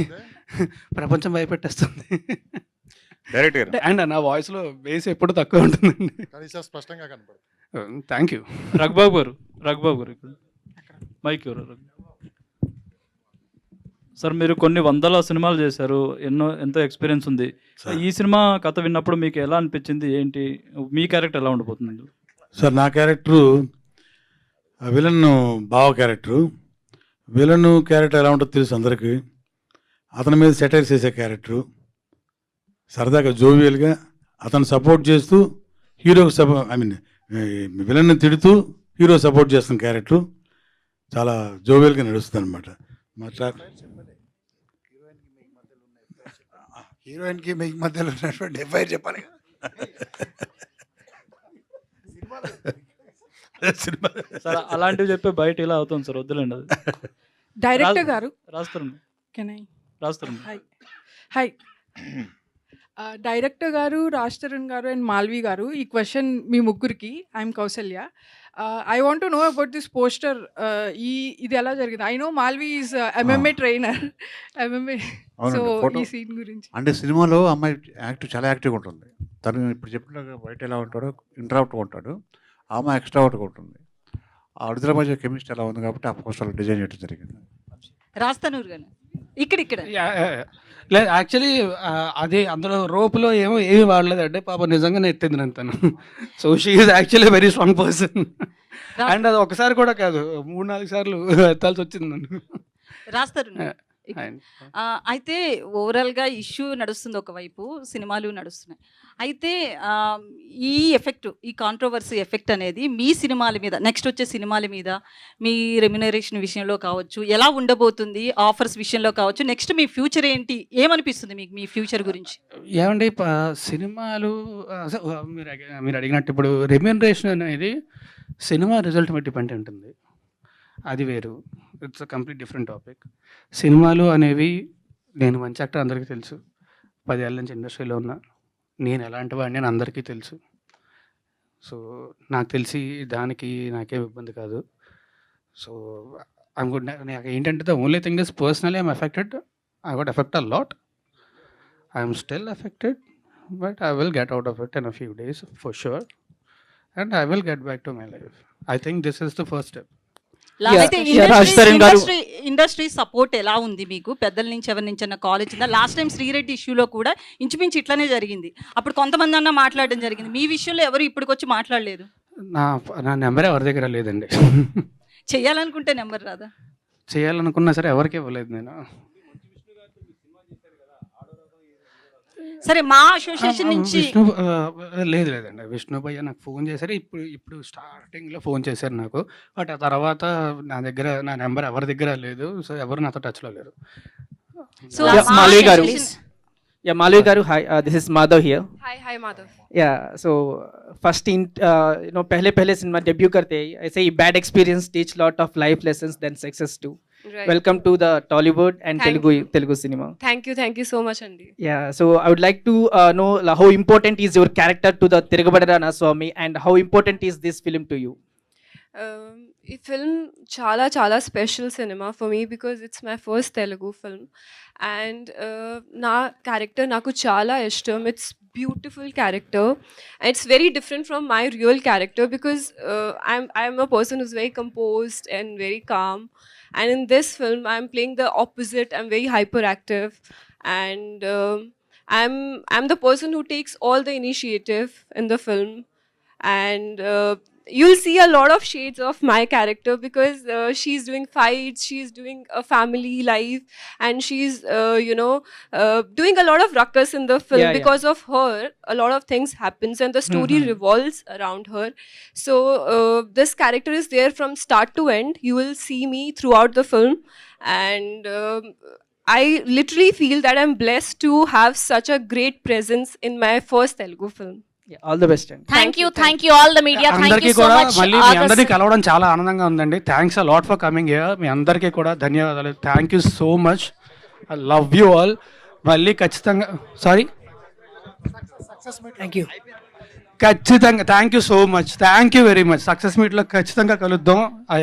ప్రపంచం భయపెట్టేస్తుంది. డైరెక్టర్ అండ్ నా వాయిస్లో బేస్ ఎప్పుడు తక్కువ ఉంటుందండి. స్పష్టంగా కనపడుతుంది. Thank you. రఘుబాబు గారు ఇక్కడ మైక్ ఎవరు? సార్ మీరు కొన్ని వందల సినిమాలు చేశారు, ఎంతో ఎక్స్పీరియన్స్ ఉంది. ఈ సినిమా కథ విన్నప్పుడు మీకు ఎలా అనిపించింది, ఏంటి మీ క్యారెక్టర్ ఎలా ఉండిపోతుంది? సార్ నా క్యారెక్టరు విలన్ బావ క్యారెక్టరు. విలన్ క్యారెక్టర్ ఎలా ఉంటుందో తెలుసు అందరికీ. అతని మీద సెటైర్ చేసే క్యారెక్టరు, సరదాగా జోవియల్గా అతను సపోర్ట్ చేస్తూ హీరోకి విలన్ని తిడుతూ హీరో సపోర్ట్ చేస్తున్న క్యారెక్టరు చాలా జోవియల్గా నడుస్తుంది అనమాట. హీరోయిన్కి మీకు మధ్యలో ఉన్నటువంటి ఎఫ్ఐఆర్ చెప్పాలి. సార్ అలాంటివి చెప్పే బయట ఇలా అవుతుంది సార్, వద్దులేండి. అది డైరెక్టర్ గారు రాస్తారు. హాయ్ డైరెక్టర్ గారు, రాజ్ తరుణ్ గారు అండ్ మాల్వి గారు, ఈ క్వశ్చన్ మీ ముగ్గురికి. I'm Kausalya. I want to know about this poster. ఇది ఎలా జరిగింది? I know Malvi is MMA trainer, MMA. So ఈ సీన్ గురించి అంటే సినిమాలో అమ్మాయి చాలా యాక్టివ్గా ఉంటుంది. తను ఇప్పుడు చెప్పిన బయట ఎలా ఉంటాడో ఇంట్రావర్ట్గా ఉంటాడు, ఆమె ఎక్స్ట్రావర్ట్గా ఉంటుంది. ఆ ఇద్దరి మధ్య కెమిస్ట్రీ ఎలా ఉంది కాబట్టి ఆ పోస్టర్ డిజైన్ చేయడం జరిగింది. రాస్తానూరు గారు ఇక్కడ లేదు యాక్చువల్లీ అది అందులో రోప్లో ఏమీ వాడలేదంటే పాప నిజంగానే ఎత్తింది నేను తను. So she is actually very strong person. And అది ఒకసారి కూడా కాదు, 3-4 సార్లు ఎత్తాల్సి వచ్చింది నన్ను. రాస్తారు. అయితే ఓవరాల్గా ఇష్యూ నడుస్తుంది, ఒకవైపు సినిమాలు నడుస్తున్నాయి. అయితే ఈ ఎఫెక్ట్, ఈ కాంట్రవర్సీ ఎఫెక్ట్ అనేది మీ సినిమాల మీద, నెక్స్ట్ వచ్చే సినిమాల మీద, మీ రెమ్యునరేషన్ విషయంలో కావచ్చు, ఎలా ఉండబోతుంది, ఆఫర్స్ విషయంలో కావచ్చు, నెక్స్ట్ మీ ఫ్యూచర్ ఏంటి, ఏమనిపిస్తుంది మీకు మీ ఫ్యూచర్ గురించి? ఏమండి సినిమాలు మీరు అడిగినట్టు ఇప్పుడు రెమ్యూనరేషన్ అనేది సినిమా రిజల్ట్ మీద డిపెండ్ ఉంటుంది. అది వేరు. It's a complete different topic. సినిమాలు అనేవి నేను మంచి యాక్టర్ అందరికీ తెలుసు. 10 ఏళ్ళ నుంచి ఇండస్ట్రీలో ఉన్నా. నేను ఎలాంటి వాడిని అని అందరికీ తెలుసు. సో నాకు తెలిసి దానికి నాకేం ఇబ్బంది కాదు. So I'm good. నాకు ఏంటంటే the only thing is personally I'm affected. I got effect a lot. I'm still affected, but I will get out of it in a few days for sure. And I will get back to my life. I think this is the first step. అయితే industry support ఎలా ఉంది మీకు? పెద్దల నుంచి ఎవరి నుంచి అన్న call వచ్చిందా? లాస్ట్ టైం శ్రీరెడ్డి ఇష్యూలో కూడా ఇంచుమించు ఇట్లానే జరిగింది. అప్పుడు కొంతమంది అన్న మాట్లాడడం జరిగింది. మీ విషయంలో ఎవరు ఇప్పటికొచ్చి మాట్లాడలేదు. నా నెంబర్ ఎవరి దగ్గర లేదండి. చేయాలనుకుంటే నెంబర్ రాదా? చేయాలనుకున్నా సరే ఎవరికి ఇవ్వలేదు నేను. సరే, మా అసోసియేషన్ నుంచి లేదండి. విష్ణు భయ్య నాకు ఫోన్ చేశారు. ఇప్పుడు స్టార్టింగ్లో ఫోన్ చేశారు నాకు. బట్ ఆ తర్వాత నా దగ్గర నా నెంబర్ ఎవరి దగ్గర లేదు. సో ఎవరు నాతో టచ్లో లేరు. Malvi garu. Yeah, Malvi garu. Hi, this is Madhav here. Hi, Madhav. Yeah, so first पहले सिनेमा डेब्यू करते ही ऐसे ही bad experience teach lot of life lessons than success too. Right. Welcome to the Tollywood and Telugu cinema. Thank you so much, Andy. Yeah, so I would like to know how important is your character to the Tirugabada Swami and how important is this film to you? ఈ film చాలా చాలా special cinema for me because it's my first Telugu film. And నా character నాకు చాలా ఇష్టం. It's beautiful character and it's very different from my real character because I'm a person who's very composed and very calm. And in this film, I'm playing the opposite. I'm very hyperactive, and I'm the person who takes all the initiative in the film. And you'll see a lot of shades of my character because she's doing fights, she's doing a family life, and she's doing a lot of ruckus in the film. Because of her, a lot of things happens and the story revolves around her. So this character is there from start to end. You will see me throughout the film, and I literally feel that I'm blessed to have such a great presence in my first Telugu film. Yeah, all the best. Thank you all the media. Thank you so much. మళ్ళీ మీ అందరినీ కలవడం చాలా ఆనందంగా ఉందండి. Thanks a lot for coming here. మీ అందరికీ కూడా ధన్యవాదాలు. Thank you so much. I love you all. మళ్ళీ ఖచ్చితంగా ఖచ్చితంగా thank you so much. Thank you very much. Success మీట్లో ఖచ్చితంగా కలుద్దాం. I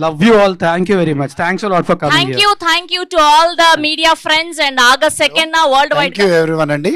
love you all. Thank you very much. Thanks a lot for coming here. Thank you to all the media friends and August 2nd worldwide. Thank you everyone అండి.